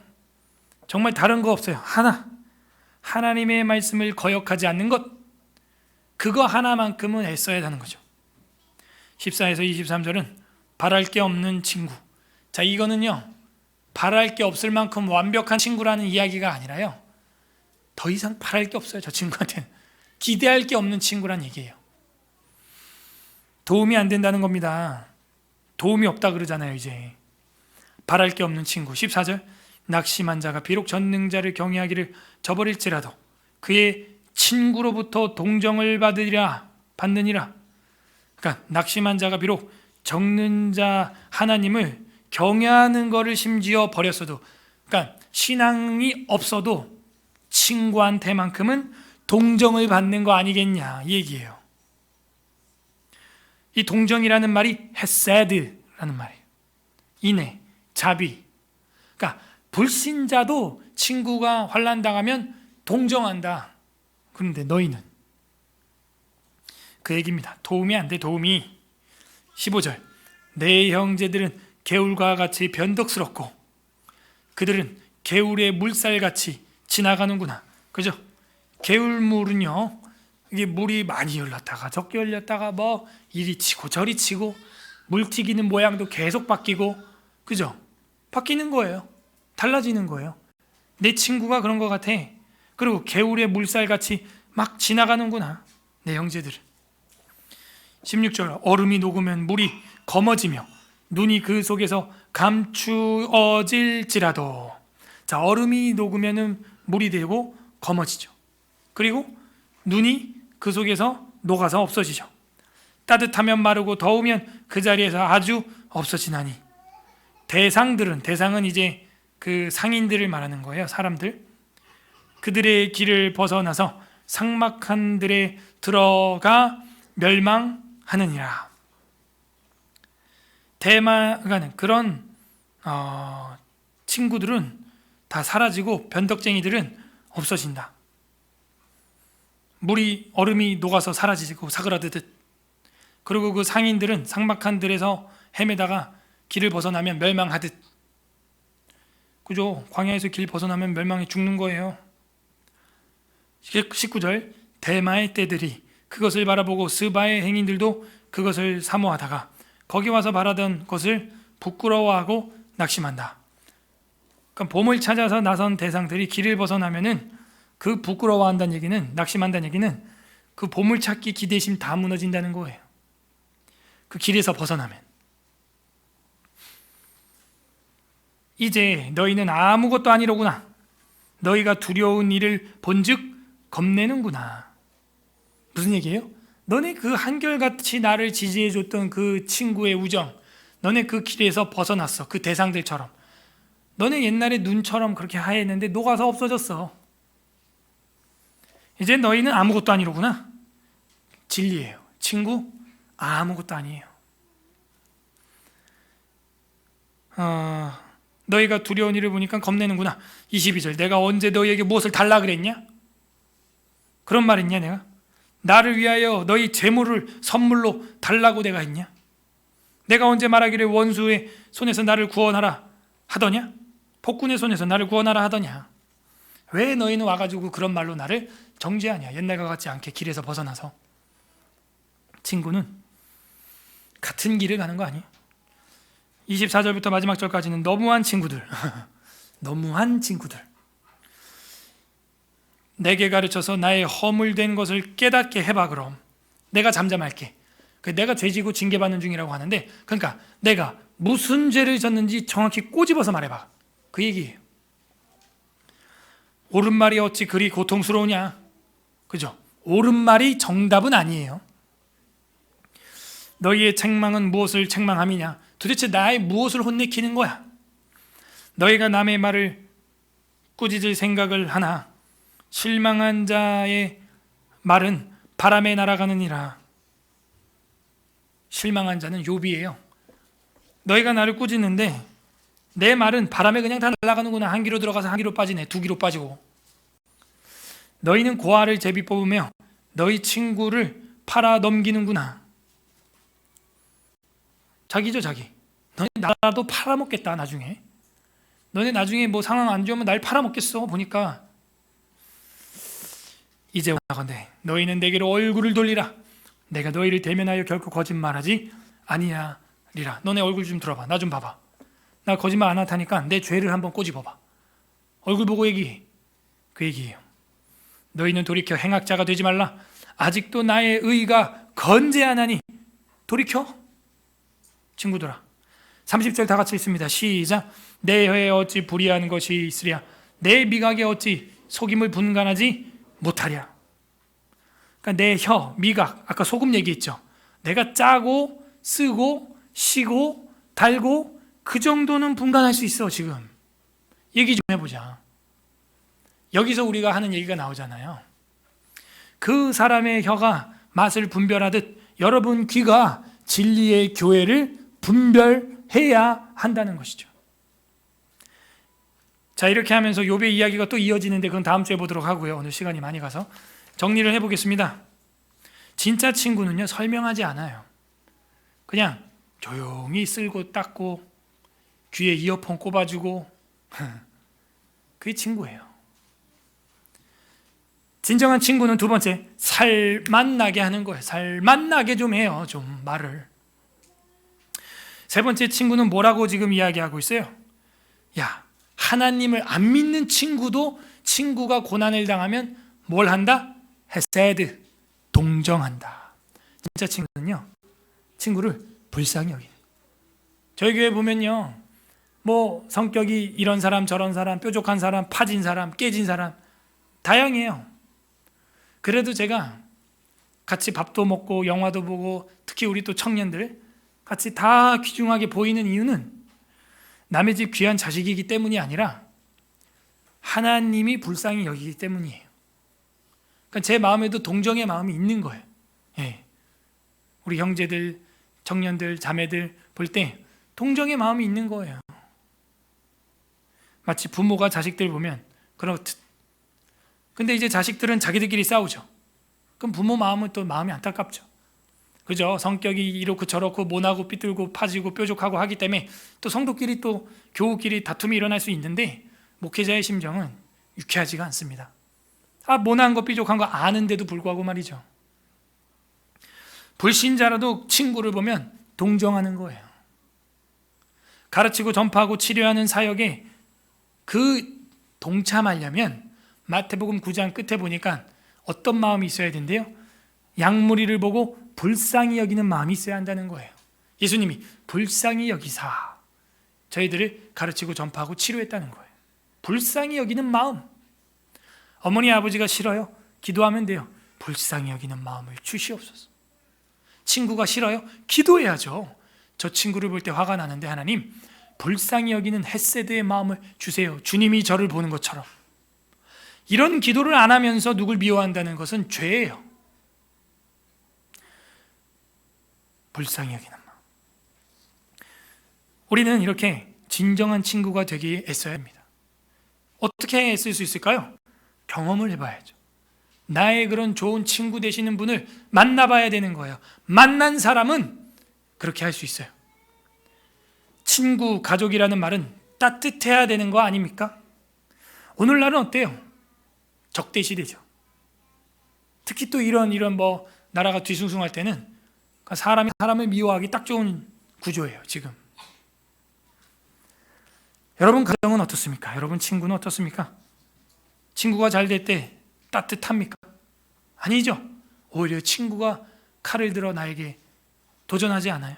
정말 다른 거 없어요. 하나님의 말씀을 거역하지 않는 것, 그거 하나만큼은 애써야 하는 거죠. 14에서 23절은 바랄 게 없는 친구. 자, 이거는요, 바랄 게 없을 만큼 완벽한 친구라는 이야기가 아니라요, 더 이상 바랄 게 없어요. 저 친구한테는 기대할 게 없는 친구란 얘기예요. 도움이 안 된다는 겁니다. 도움이 없다 그러잖아요. 이제 바랄 게 없는 친구. 14절, 낙심한 자가 비록 전능자를 경외하기를 저버릴지라도 그의 친구로부터 동정을 받느니라. 그러니까 낙심한 자가 비록 적는 자 하나님을 경외하는 것을 심지어 버렸어도, 그러니까 신앙이 없어도 친구한테만큼은 동정을 받는 거 아니겠냐 이 얘기예요. 이 동정이라는 말이 헤세드라는 말이에요. 인애, 자비. 그러니까 불신자도 친구가 환난 당하면 동정한다. 그런데 너희는, 그 얘기입니다. 도움이 안 돼. 도움이. 15절, 내 형제들은 개울과 같이 변덕스럽고 그들은 개울의 물살같이 지나가는구나. 그죠? 개울물은요, 이게 물이 많이 흘렀다가 적게 흘렸다가 뭐 이리 치고 저리 치고 물 튀기는 모양도 계속 바뀌고, 그죠? 바뀌는 거예요. 달라지는 거예요. 내 친구가 그런 것 같아. 그리고 개울의 물살같이 막 지나가는구나, 내 형제들은. 16절, 얼음이 녹으면 물이 검어지며 눈이 그 속에서 감추어질지라도. 자, 얼음이 녹으면 물이 되고 검어지죠. 그리고 눈이 그 속에서 녹아서 없어지죠. 따뜻하면 마르고 더우면 그 자리에서 아주 없어지나니. 대상은 이제 그 상인들을 말하는 거예요. 사람들. 그들의 길을 벗어나서 삭막한 들에 들어가 멸망하느니라. 대마가는 그런 친구들은 다 사라지고 변덕쟁이들은 없어진다. 얼음이 녹아서 사라지고 사그라드듯. 그리고 그 상인들은 삭막한 들에서 헤매다가 길을 벗어나면 멸망하듯. 그죠? 광야에서 길 벗어나면 멸망해 죽는 거예요. 19절, 대마의 떼들이 그것을 바라보고 스바의 행인들도 그것을 사모하다가 거기 와서 바라던 것을 부끄러워하고 낙심한다. 그러니까 봄을 찾아서 나선 대상들이 길을 벗어나면은 그 부끄러워한다는 얘기는, 낙심한다는 얘기는 그 봄을 찾기 기대심 다 무너진다는 거예요. 그 길에서 벗어나면. 이제 너희는 아무것도 아니로구나. 너희가 두려운 일을 본즉 겁내는구나. 무슨 얘기예요? 너네 그 한결같이 나를 지지해줬던 그 친구의 우정, 너네 그 길에서 벗어났어. 그 대상들처럼. 너네 옛날에 눈처럼 그렇게 하얘했는데 녹아서 없어졌어. 이제 너희는 아무것도 아니로구나. 진리예요. 친구 아무것도 아니에요. 너희가 두려운 일을 보니까 겁내는구나. 22절, 내가 언제 너희에게 무엇을 달라 그랬냐? 그런 말 했냐 내가? 나를 위하여 너희 재물을 선물로 달라고 내가 했냐? 내가 언제 말하기를 원수의 손에서 나를 구원하라 하더냐? 폭군의 손에서 나를 구원하라 하더냐? 왜 너희는 와가지고 그런 말로 나를 정죄하냐? 옛날과 같지 않게 길에서 벗어나서. 친구는 같은 길을 가는 거 아니에요? 24절부터 마지막 절까지는 너무한 친구들 너무한 친구들. 내게 가르쳐서 나의 허물된 것을 깨닫게 해봐. 그럼 내가 잠잠할게. 내가 죄지고 징계받는 중이라고 하는데, 그러니까 내가 무슨 죄를 졌는지 정확히 꼬집어서 말해봐. 그 얘기예요. 옳은 말이 어찌 그리 고통스러우냐? 그죠? 옳은 말이 정답은 아니에요. 너희의 책망은 무엇을 책망함이냐? 도대체 나의 무엇을 혼내키는 거야? 너희가 남의 말을 꾸짖을 생각을 하나? 실망한 자의 말은 바람에 날아가느니라. 실망한 자는 욥이에요. 너희가 나를 꾸짖는데 내 말은 바람에 그냥 다 날아가는구나. 한 귀로 들어가서 한 귀로 빠지네. 두 귀로 빠지고. 너희는 고아를 제비 뽑으며 너희 친구를 팔아 넘기는구나. 자기죠, 자기. 너네 나라도 팔아먹겠다 나중에. 너네 나중에 뭐 상황 안 좋으면 날 팔아먹겠어. 보니까 이제 원하건대 너희는 내게로 얼굴을 돌리라. 내가 너희를 대면하여 결코 거짓말하지 아니하리라. 너네 얼굴 좀 들어봐. 나 좀 봐봐. 나 거짓말 안 하다니까 내 죄를 한번 꼬집어봐. 얼굴 보고 얘기해. 그 얘기예요. 너희는 돌이켜 행악자가 되지 말라. 아직도 나의 의가 건재하나니 돌이켜. 친구들아, 30절 다 같이 읽습니다. 시작. 내 혀에 어찌 불의한 것이 있으랴. 내 미각에 어찌 속임을 분간하지 못하랴. 그러니까 내 혀, 미각, 아까 소금 얘기했죠. 내가 짜고 쓰고 시고 달고 그 정도는 분간할 수 있어. 지금 얘기 좀 해보자. 여기서 우리가 하는 얘기가 나오잖아요. 그 사람의 혀가 맛을 분별하듯 여러분 귀가 진리의 교회를 분별해야 한다는 것이죠. 자, 이렇게 하면서 욥의 이야기가 또 이어지는데 그건 다음 주에 보도록 하고요. 오늘 시간이 많이 가서 정리를 해보겠습니다. 진짜 친구는요, 설명하지 않아요. 그냥 조용히 쓸고 닦고 귀에 이어폰 꼽아주고 그게 친구예요. 진정한 친구는 두 번째, 살맛나게 하는 거예요. 살맛나게 좀 해요. 좀 말을. 세 번째 친구는 뭐라고 지금 이야기하고 있어요? 야, 하나님을 안 믿는 친구도 친구가 고난을 당하면 뭘 한다? 헤세드, 동정한다. 진짜 친구는요, 친구를 불쌍히 여기는. 저희 교회 보면요, 뭐 성격이 이런 사람 저런 사람, 뾰족한 사람, 파진 사람, 깨진 사람 다양해요. 그래도 제가 같이 밥도 먹고 영화도 보고 특히 우리 또 청년들 같이 다 귀중하게 보이는 이유는 남의 집 귀한 자식이기 때문이 아니라 하나님이 불쌍히 여기기 때문이에요. 그러니까 제 마음에도 동정의 마음이 있는 거예요. 예. 우리 형제들, 청년들, 자매들 볼 때 동정의 마음이 있는 거예요. 마치 부모가 자식들 보면 그렇듯. 근데 이제 자식들은 자기들끼리 싸우죠. 그럼 부모 마음은 또 마음이 안타깝죠. 그죠? 성격이 이렇고 저렇고 모나고 삐뚤고 파지고 뾰족하고 하기 때문에 또 성도끼리 또 교우끼리 다툼이 일어날 수 있는데 목회자의 심정은 유쾌하지가 않습니다. 모난 거 삐족한 거 아는데도 불구하고 말이죠. 불신자라도 친구를 보면 동정하는 거예요. 가르치고 전파하고 치료하는 사역에 그 동참하려면 마태복음 9장 끝에 보니까 어떤 마음이 있어야 된대요? 양무리를 보고 불쌍히 여기는 마음이 있어야 한다는 거예요. 예수님이 불쌍히 여기사 저희들을 가르치고 전파하고 치료했다는 거예요. 불쌍히 여기는 마음. 어머니 아버지가 싫어요? 기도하면 돼요. 불쌍히 여기는 마음을 주시옵소서. 친구가 싫어요? 기도해야죠. 저 친구를 볼 때 화가 나는데 하나님 불쌍히 여기는 헤세드의 마음을 주세요. 주님이 저를 보는 것처럼. 이런 기도를 안 하면서 누굴 미워한다는 것은 죄예요. 불쌍히 여기는 마음. 우리는 이렇게 진정한 친구가 되기 애써야 합니다. 어떻게 애쓸 수 있을까요? 경험을 해봐야죠. 나의 그런 좋은 친구 되시는 분을 만나봐야 되는 거예요. 만난 사람은 그렇게 할 수 있어요. 친구, 가족이라는 말은 따뜻해야 되는 거 아닙니까? 오늘날은 어때요? 적대 시대죠. 특히 또 이런 나라가 뒤숭숭할 때는 사람이 사람을 미워하기 딱 좋은 구조예요, 지금. 여러분 가정은 어떻습니까? 여러분 친구는 어떻습니까? 친구가 잘 될 때 따뜻합니까? 아니죠. 오히려 친구가 칼을 들어 나에게 도전하지 않아요.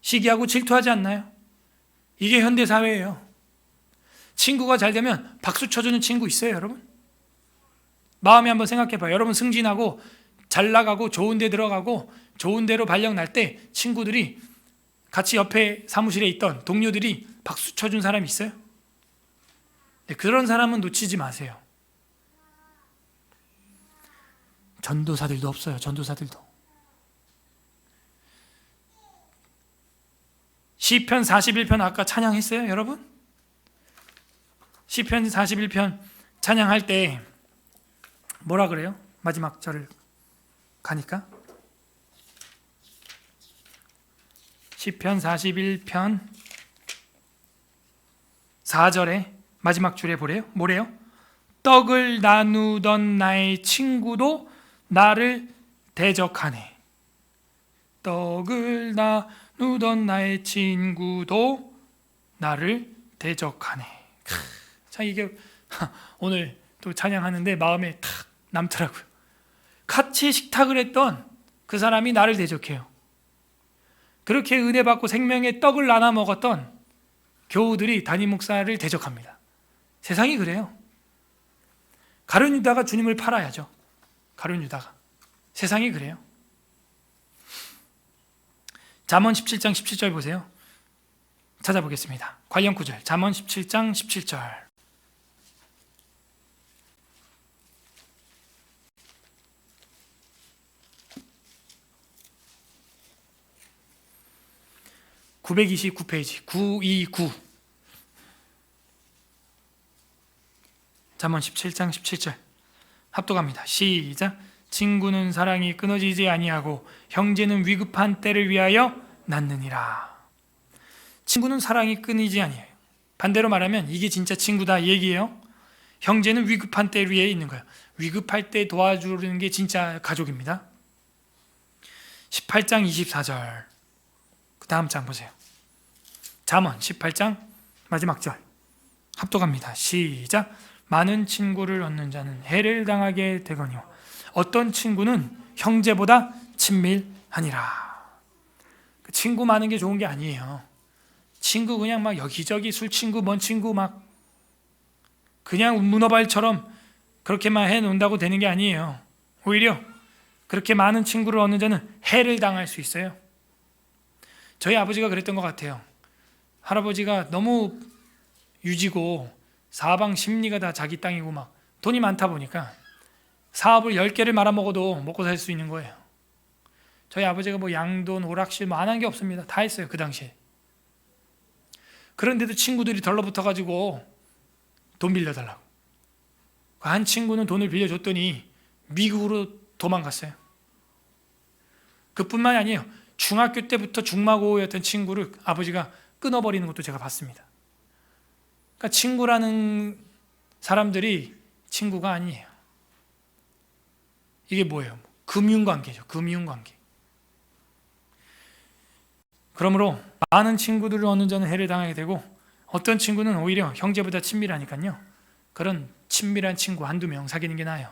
시기하고 질투하지 않나요? 이게 현대사회예요. 친구가 잘 되면 박수 쳐주는 친구 있어요, 여러분? 마음에 한번 생각해봐요. 여러분 승진하고 잘 나가고 좋은 데 들어가고 좋은 데로 발령 날 때 친구들이 같이 옆에 사무실에 있던 동료들이 박수 쳐준 사람이 있어요? 네, 그런 사람은 놓치지 마세요. 전도사들도 없어요. 전도사들도. 시편 41편 아까 찬양했어요, 여러분? 시편 41편 찬양할 때 뭐라 그래요? 마지막 절을 가니까 시편 41편 4절에 마지막 줄에 뭐래요? 떡을 나누던 나의 친구도 나를 대적하네. 떡을 나누던 나의 친구도 나를 대적하네. 자, 이게 오늘 또 찬양하는데 마음에 탁 남더라고요. 같이 식탁을 했던 그 사람이 나를 대적해요. 그렇게 은혜 받고 생명의 떡을 나눠 먹었던 교우들이 담임 목사를 대적합니다. 세상이 그래요. 가룟 유다가 주님을 팔아야죠. 가룟 유다가. 세상이 그래요. 잠언 17장 17절 보세요. 찾아보겠습니다. 관련 구절. 잠언 17장 17절. (929페이지) 929 잠언 17장 17절 합독합니다. 시작. 친구는 사랑이 끊어지지 아니하고 형제는 위급한 때를 위하여 낳느니라. 친구는 사랑이 끊이지 아니해요. 반대로 말하면 이게 진짜 친구다 이 얘기예요. 형제는 위급한 때 위에 있는 거예요. 위급할 때 도와주는 게 진짜 가족입니다. 18장 24절 그 다음 장 보세요. 잠언 18장 마지막 절 합독합니다. 시작. 많은 친구를 얻는 자는 해를 당하게 되거니와 어떤 친구는 형제보다 친밀하니라. 친구 많은 게 좋은 게 아니에요. 친구 그냥 막 여기저기 술 친구 먼 친구 막 그냥 문어발처럼 그렇게만 해놓는다고 되는 게 아니에요. 오히려 그렇게 많은 친구를 얻는 자는 해를 당할 수 있어요. 저희 아버지가 그랬던 것 같아요. 할아버지가 너무 유지고 사방 심리가 다 자기 땅이고 막 돈이 많다 보니까 사업을 10개를 말아먹어도 먹고 살 수 있는 거예요. 저희 아버지가 뭐 양돈, 오락실 뭐 안 한 게 없습니다. 다 했어요, 그 당시에. 그런데도 친구들이 덜러붙어가지고 돈 빌려달라고. 한 친구는 돈을 빌려줬더니 미국으로 도망갔어요. 그뿐만이 아니에요. 중학교 때부터 중마고였던 친구를 아버지가 끊어버리는 것도 제가 봤습니다. 그러니까 친구라는 사람들이 친구가 아니에요. 이게 뭐예요? 금융관계죠. 금융관계. 그러므로 많은 친구들을 얻는 자는 해를 당하게 되고 어떤 친구는 오히려 형제보다 친밀하니까요. 그런 친밀한 친구 한두 명 사귀는 게 나아요.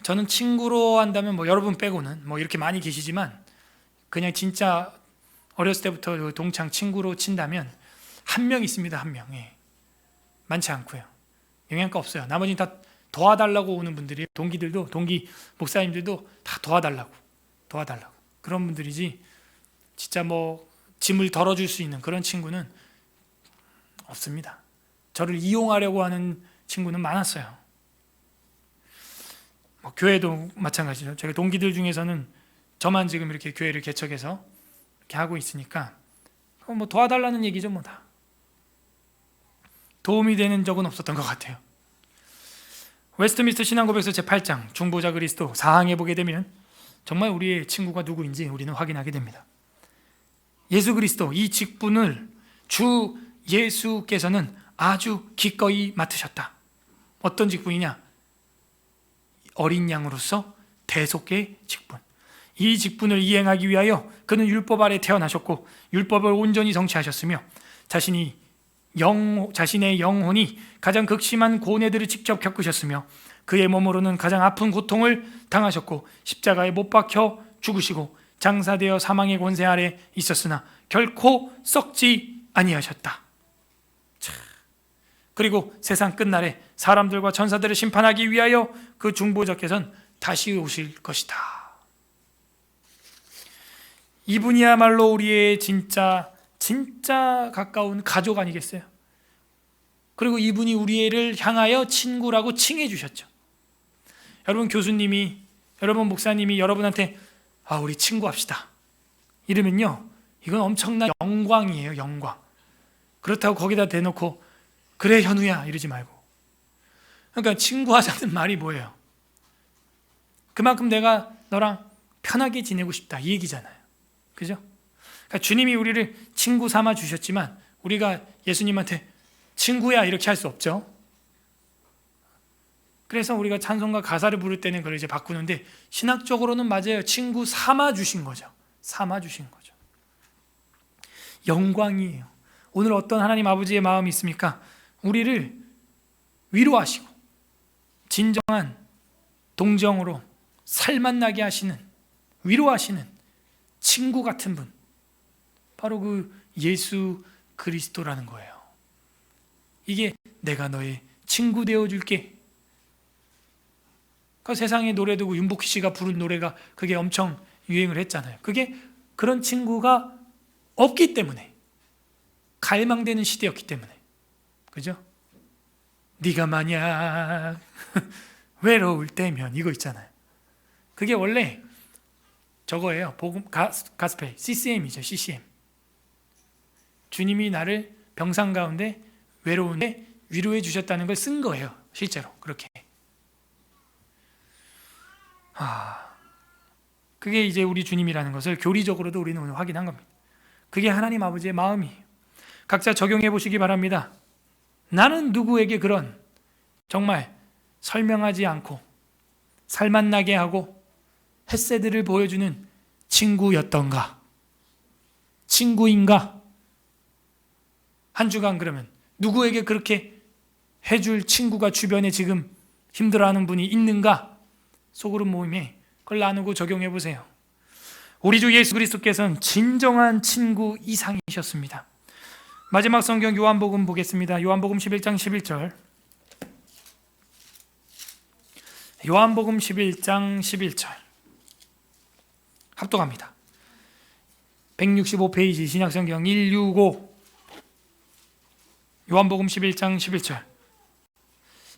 저는 친구로 한다면 뭐 여러분 빼고는 뭐 이렇게 많이 계시지만 그냥 진짜 어렸을 때부터 그 동창 친구로 친다면 한 명 있습니다. 한 명. 예. 많지 않고요. 영향가 없어요. 나머지는 다 도와달라고 오는 분들이, 동기들도, 동기 목사님들도 다 도와달라고 그런 분들이지, 진짜 뭐 짐을 덜어줄 수 있는 그런 친구는 없습니다. 저를 이용하려고 하는 친구는 많았어요. 뭐 교회도 마찬가지죠. 제가 동기들 중에서는 저만 지금 이렇게 교회를 개척해서 이렇게 하고 있으니까 뭐 도와달라는 얘기죠. 뭐 다 도움이 되는 적은 없었던 것 같아요. 웨스트민스터 신앙고백서 제8장 중보자 그리스도 4항에 보게 되면 정말 우리의 친구가 누구인지 우리는 확인하게 됩니다. 예수 그리스도, 이 직분을 주 예수께서는 아주 기꺼이 맡으셨다. 어떤 직분이냐? 어린 양으로서 대속의 직분. 이 직분을 이행하기 위하여 그는 율법 아래 태어나셨고 율법을 온전히 성취하셨으며 자신의 영혼이 가장 극심한 고뇌들을 직접 겪으셨으며 그의 몸으로는 가장 아픈 고통을 당하셨고 십자가에 못 박혀 죽으시고 장사되어 사망의 권세 아래 있었으나 결코 썩지 아니하셨다. 그리고 세상 끝날에 사람들과 천사들을 심판하기 위하여 그 중보자께서는 다시 오실 것이다. 이분이야말로 우리의 진짜 가까운 가족 아니겠어요? 그리고 이분이 우리를 향하여 친구라고 칭해 주셨죠. 여러분 교수님이, 여러분 목사님이 여러분한테 우리 친구합시다 이러면요, 이건 엄청난 영광이에요. 영광. 그렇다고 거기다 대놓고 그래 현우야 이러지 말고. 그러니까 친구하자는 말이 뭐예요? 그만큼 내가 너랑 편하게 지내고 싶다 이 얘기잖아요. 그죠? 그러니까 주님이 우리를 친구 삼아 주셨지만 우리가 예수님한테 친구야 이렇게 할 수 없죠. 그래서 우리가 찬송가 가사를 부를 때는 그걸 이제 바꾸는데, 신학적으로는 맞아요. 친구 삼아 주신 거죠. 삼아 주신 거죠. 영광이에요. 오늘 어떤 하나님 아버지의 마음이 있습니까? 우리를 위로하시고 진정한 동정으로 살맛나게 하시는, 위로하시는 친구 같은 분, 바로 그 예수 그리스도라는 거예요. 이게 내가 너의 친구 되어줄게. 그 세상에 노래도 윤복희 씨가 부른 노래가 그게 엄청 유행을 했잖아요. 그게 그런 친구가 없기 때문에, 갈망되는 시대였기 때문에. 그죠? 네가 만약 외로울 때면, 이거 있잖아요. 그게 원래 저거예요. 복음 가스펠 CCM이죠. CCM. 주님이 나를 병상 가운데 외로운데 위로해 주셨다는 걸 쓴 거예요. 실제로 그렇게. 그게 이제 우리 주님이라는 것을 교리적으로도 우리는 오늘 확인한 겁니다. 그게 하나님 아버지의 마음이에요. 각자 적용해 보시기 바랍니다. 나는 누구에게 그런 정말 설명하지 않고 살맛나게 하고 햇새들을 보여주는 친구였던가? 친구인가? 한 주간 그러면 누구에게 그렇게 해줄 친구가 주변에 지금 힘들어하는 분이 있는가? 소그룹 모임에 그걸 나누고 적용해 보세요. 우리 주 예수 그리스도께서는 진정한 친구 이상이셨습니다. 마지막 성경 요한복음 보겠습니다. 요한복음 11장 11절. 요한복음 11장 11절. 합독합니다. 165페이지 신약성경 165. 요한복음 11장 11절.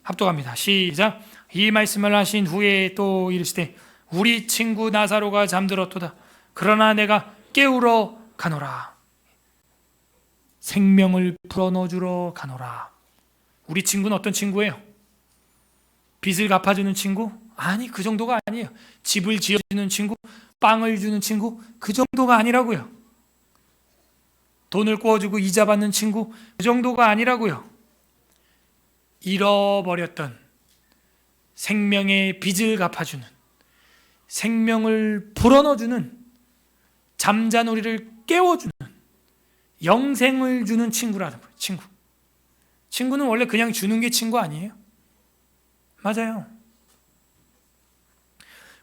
합독합니다. 시작. 이 말씀을 하신 후에 또 이르시되 우리 친구 나사로가 잠들었도다. 그러나 내가 깨우러 가노라. 생명을 불어넣어 주러 가노라. 우리 친구는 어떤 친구예요? 빚을 갚아주는 친구? 아니, 그 정도가 아니에요. 집을 지어주는 친구, 빵을 주는 친구, 그 정도가 아니라고요. 돈을 구워주고 이자 받는 친구, 그 정도가 아니라고요. 잃어버렸던 생명의 빚을 갚아주는, 생명을 불어넣어주는, 잠잔 우리를 깨워주는, 영생을 주는 친구라는 거예요. 친구. 친구는 원래 그냥 주는 게 친구 아니에요? 맞아요.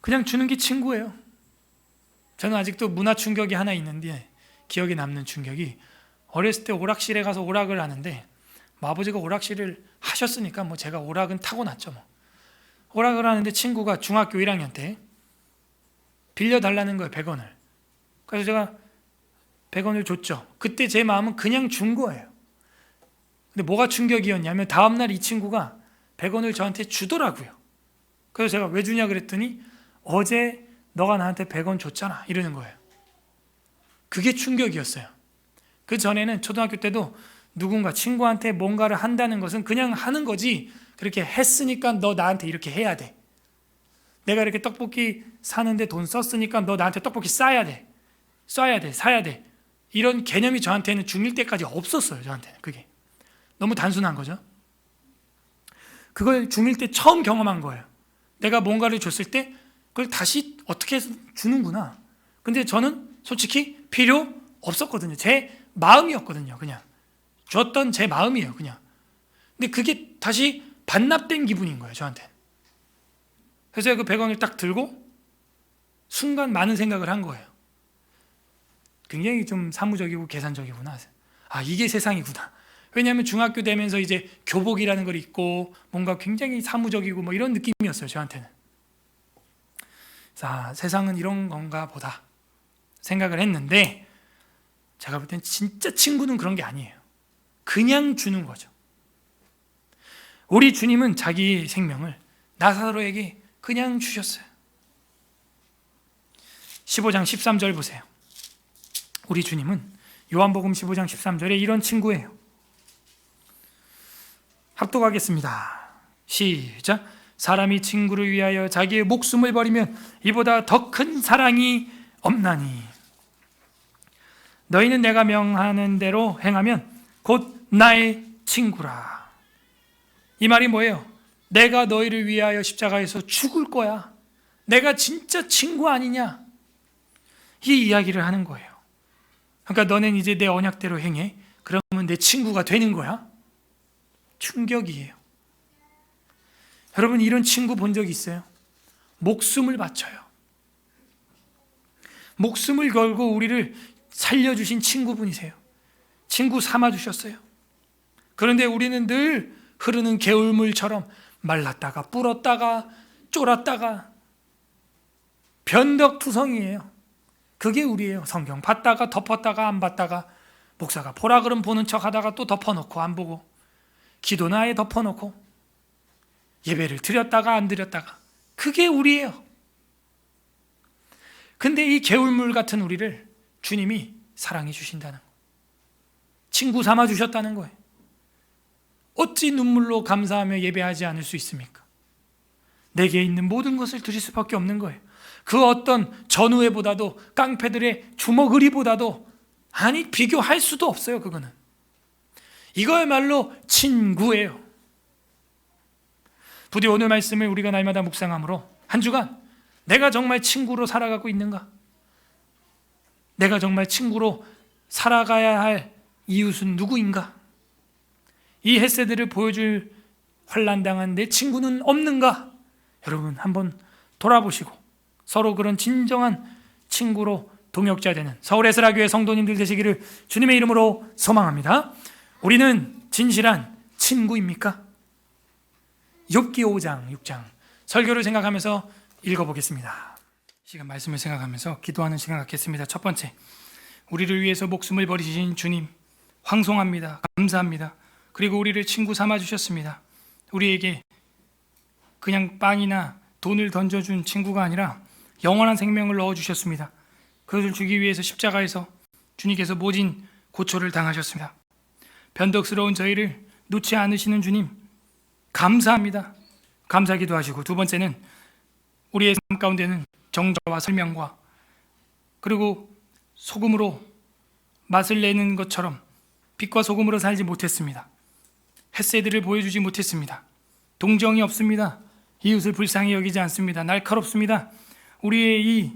그냥 주는 게 친구예요. 저는 아직도 문화 충격이 하나 있는데, 기억에 남는 충격이, 어렸을 때 오락실에 가서 오락을 하는데 아버지가 오락실을 하셨으니까 뭐 제가 오락은 타고났죠. 뭐 오락을 하는데 친구가 중학교 1학년 때 빌려달라는 거예요, 100원을. 그래서 제가 100원을 줬죠. 그때 제 마음은 그냥 준 거예요. 근데 뭐가 충격이었냐면 다음날 이 친구가 100원을 저한테 주더라고요. 그래서 제가 왜 주냐 그랬더니 어제 너가 나한테 100원 줬잖아 이러는 거예요. 그게 충격이었어요. 그 전에는 초등학교 때도 누군가 친구한테 뭔가를 한다는 것은 그냥 하는 거지, 그렇게 했으니까 너 나한테 이렇게 해야 돼, 내가 이렇게 떡볶이 사는데 돈 썼으니까 너 나한테 떡볶이 사야 돼, 사야 돼, 이런 개념이 저한테는 중1 때까지 없었어요. 저한테는 그게 너무 단순한 거죠. 그걸 중1 때 처음 경험한 거예요. 내가 뭔가를 줬을 때 그걸 다시 어떻게 해서 주는구나. 근데 저는 솔직히 필요 없었거든요. 제 마음이었거든요. 그냥 줬던 제 마음이에요. 그냥. 근데 그게 다시 반납된 기분인 거예요, 저한테. 그래서 그 100원을 딱 들고 순간 많은 생각을 한 거예요. 굉장히 좀 사무적이고 계산적이구나. 아, 이게 세상이구나. 왜냐하면 중학교 되면서 이제 교복이라는 걸 입고 뭔가 굉장히 사무적이고 뭐 이런 느낌이었어요, 저한테는. 자, 세상은 이런 건가 보다 생각을 했는데, 제가 볼 땐 진짜 친구는 그런 게 아니에요. 그냥 주는 거죠. 우리 주님은 자기 생명을 나사로에게 그냥 주셨어요. 15장 13절 보세요. 우리 주님은 요한복음 15장 13절에 이런 친구예요. 합독하겠습니다. 시작. 사람이 친구를 위하여 자기의 목숨을 버리면 이보다 더 큰 사랑이 없나니 너희는 내가 명하는 대로 행하면 곧 나의 친구라. 이 말이 뭐예요? 내가 너희를 위하여 십자가에서 죽을 거야, 내가 진짜 친구 아니냐, 이 이야기를 하는 거예요. 그러니까 너는 이제 내 언약대로 행해, 그러면 내 친구가 되는 거야? 충격이에요. 여러분, 이런 친구 본 적 있어요? 목숨을 바쳐요. 목숨을 걸고 우리를 살려주신 친구분이세요. 친구 삼아주셨어요. 그런데 우리는 늘 흐르는 개울물처럼 말랐다가 불었다가 쫄았다가 변덕투성이에요. 그게 우리예요. 성경 봤다가 덮었다가 안 봤다가, 목사가 보라 그럼 보는 척 하다가 또 덮어놓고 안 보고, 기도나 아예 덮어놓고, 예배를 드렸다가 안 드렸다가, 그게 우리예요. 근데 이 개울물 같은 우리를 주님이 사랑해 주신다는 거예요. 친구 삼아 주셨다는 거예요. 어찌 눈물로 감사하며 예배하지 않을 수 있습니까? 내게 있는 모든 것을 드릴 수밖에 없는 거예요. 그 어떤 전우회보다도 깡패들의 주먹의리보다도, 아니 비교할 수도 없어요. 그거는 이거야말로 친구예요. 부디 오늘 말씀을 우리가 날마다 묵상함으로 한 주간 내가 정말 친구로 살아가고 있는가? 내가 정말 친구로 살아가야 할 이웃은 누구인가? 이 헤세드를 보여줄 환난당한 내 친구는 없는가? 여러분 한번 돌아보시고 서로 그런 진정한 친구로 동역자 되는 서울 에스라교회 성도님들 되시기를 주님의 이름으로 소망합니다. 우리는 진실한 친구입니까? 욥기 5장 6장 설교를 생각하면서 읽어보겠습니다. 시간 말씀을 생각하면서 기도하는 시간 갖겠습니다. 첫 번째, 우리를 위해서 목숨을 버리신 주님 황송합니다. 감사합니다. 그리고 우리를 친구 삼아 주셨습니다. 우리에게 그냥 빵이나 돈을 던져준 친구가 아니라 영원한 생명을 넣어주셨습니다. 그것을 주기 위해서 십자가에서 주님께서 모진 고초를 당하셨습니다. 변덕스러운 저희를 놓지 않으시는 주님 감사합니다. 감사기도 하시고, 두 번째는 우리의 삶 가운데는 정죄와 설명과 그리고 소금으로 맛을 내는 것처럼 빛과 소금으로 살지 못했습니다. 햇새들을 보여주지 못했습니다. 동정이 없습니다. 이웃을 불쌍히 여기지 않습니다. 날카롭습니다. 우리의 이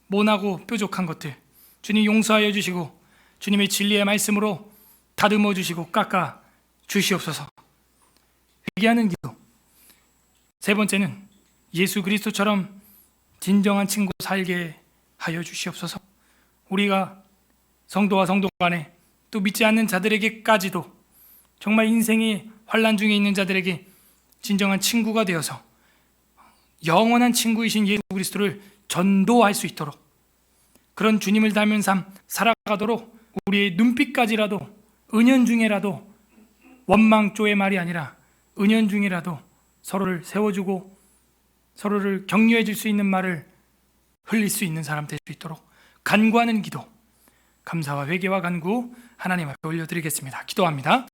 모나고 뾰족한 것들 주님 용서하여 주시고 주님의 진리의 말씀으로 다듬어 주시고 깎아 주시옵소서. 회개하는 기도. 세 번째는 예수 그리스도처럼 진정한 친구 살게 하여 주시옵소서. 우리가 성도와 성도 간에, 또 믿지 않는 자들에게까지도, 정말 인생의 환난 중에 있는 자들에게 진정한 친구가 되어서 영원한 친구이신 예수 그리스도를 전도할 수 있도록, 그런 주님을 닮은 삶 살아가도록 우리의 눈빛까지라도 은연중에라도, 원망조의 말이 아니라 은연중에라도 서로를 세워주고 서로를 격려해 줄 수 있는 말을 흘릴 수 있는 사람 될 수 있도록 간구하는 기도, 감사와 회개와 간구 하나님 앞에 올려드리겠습니다. 기도합니다.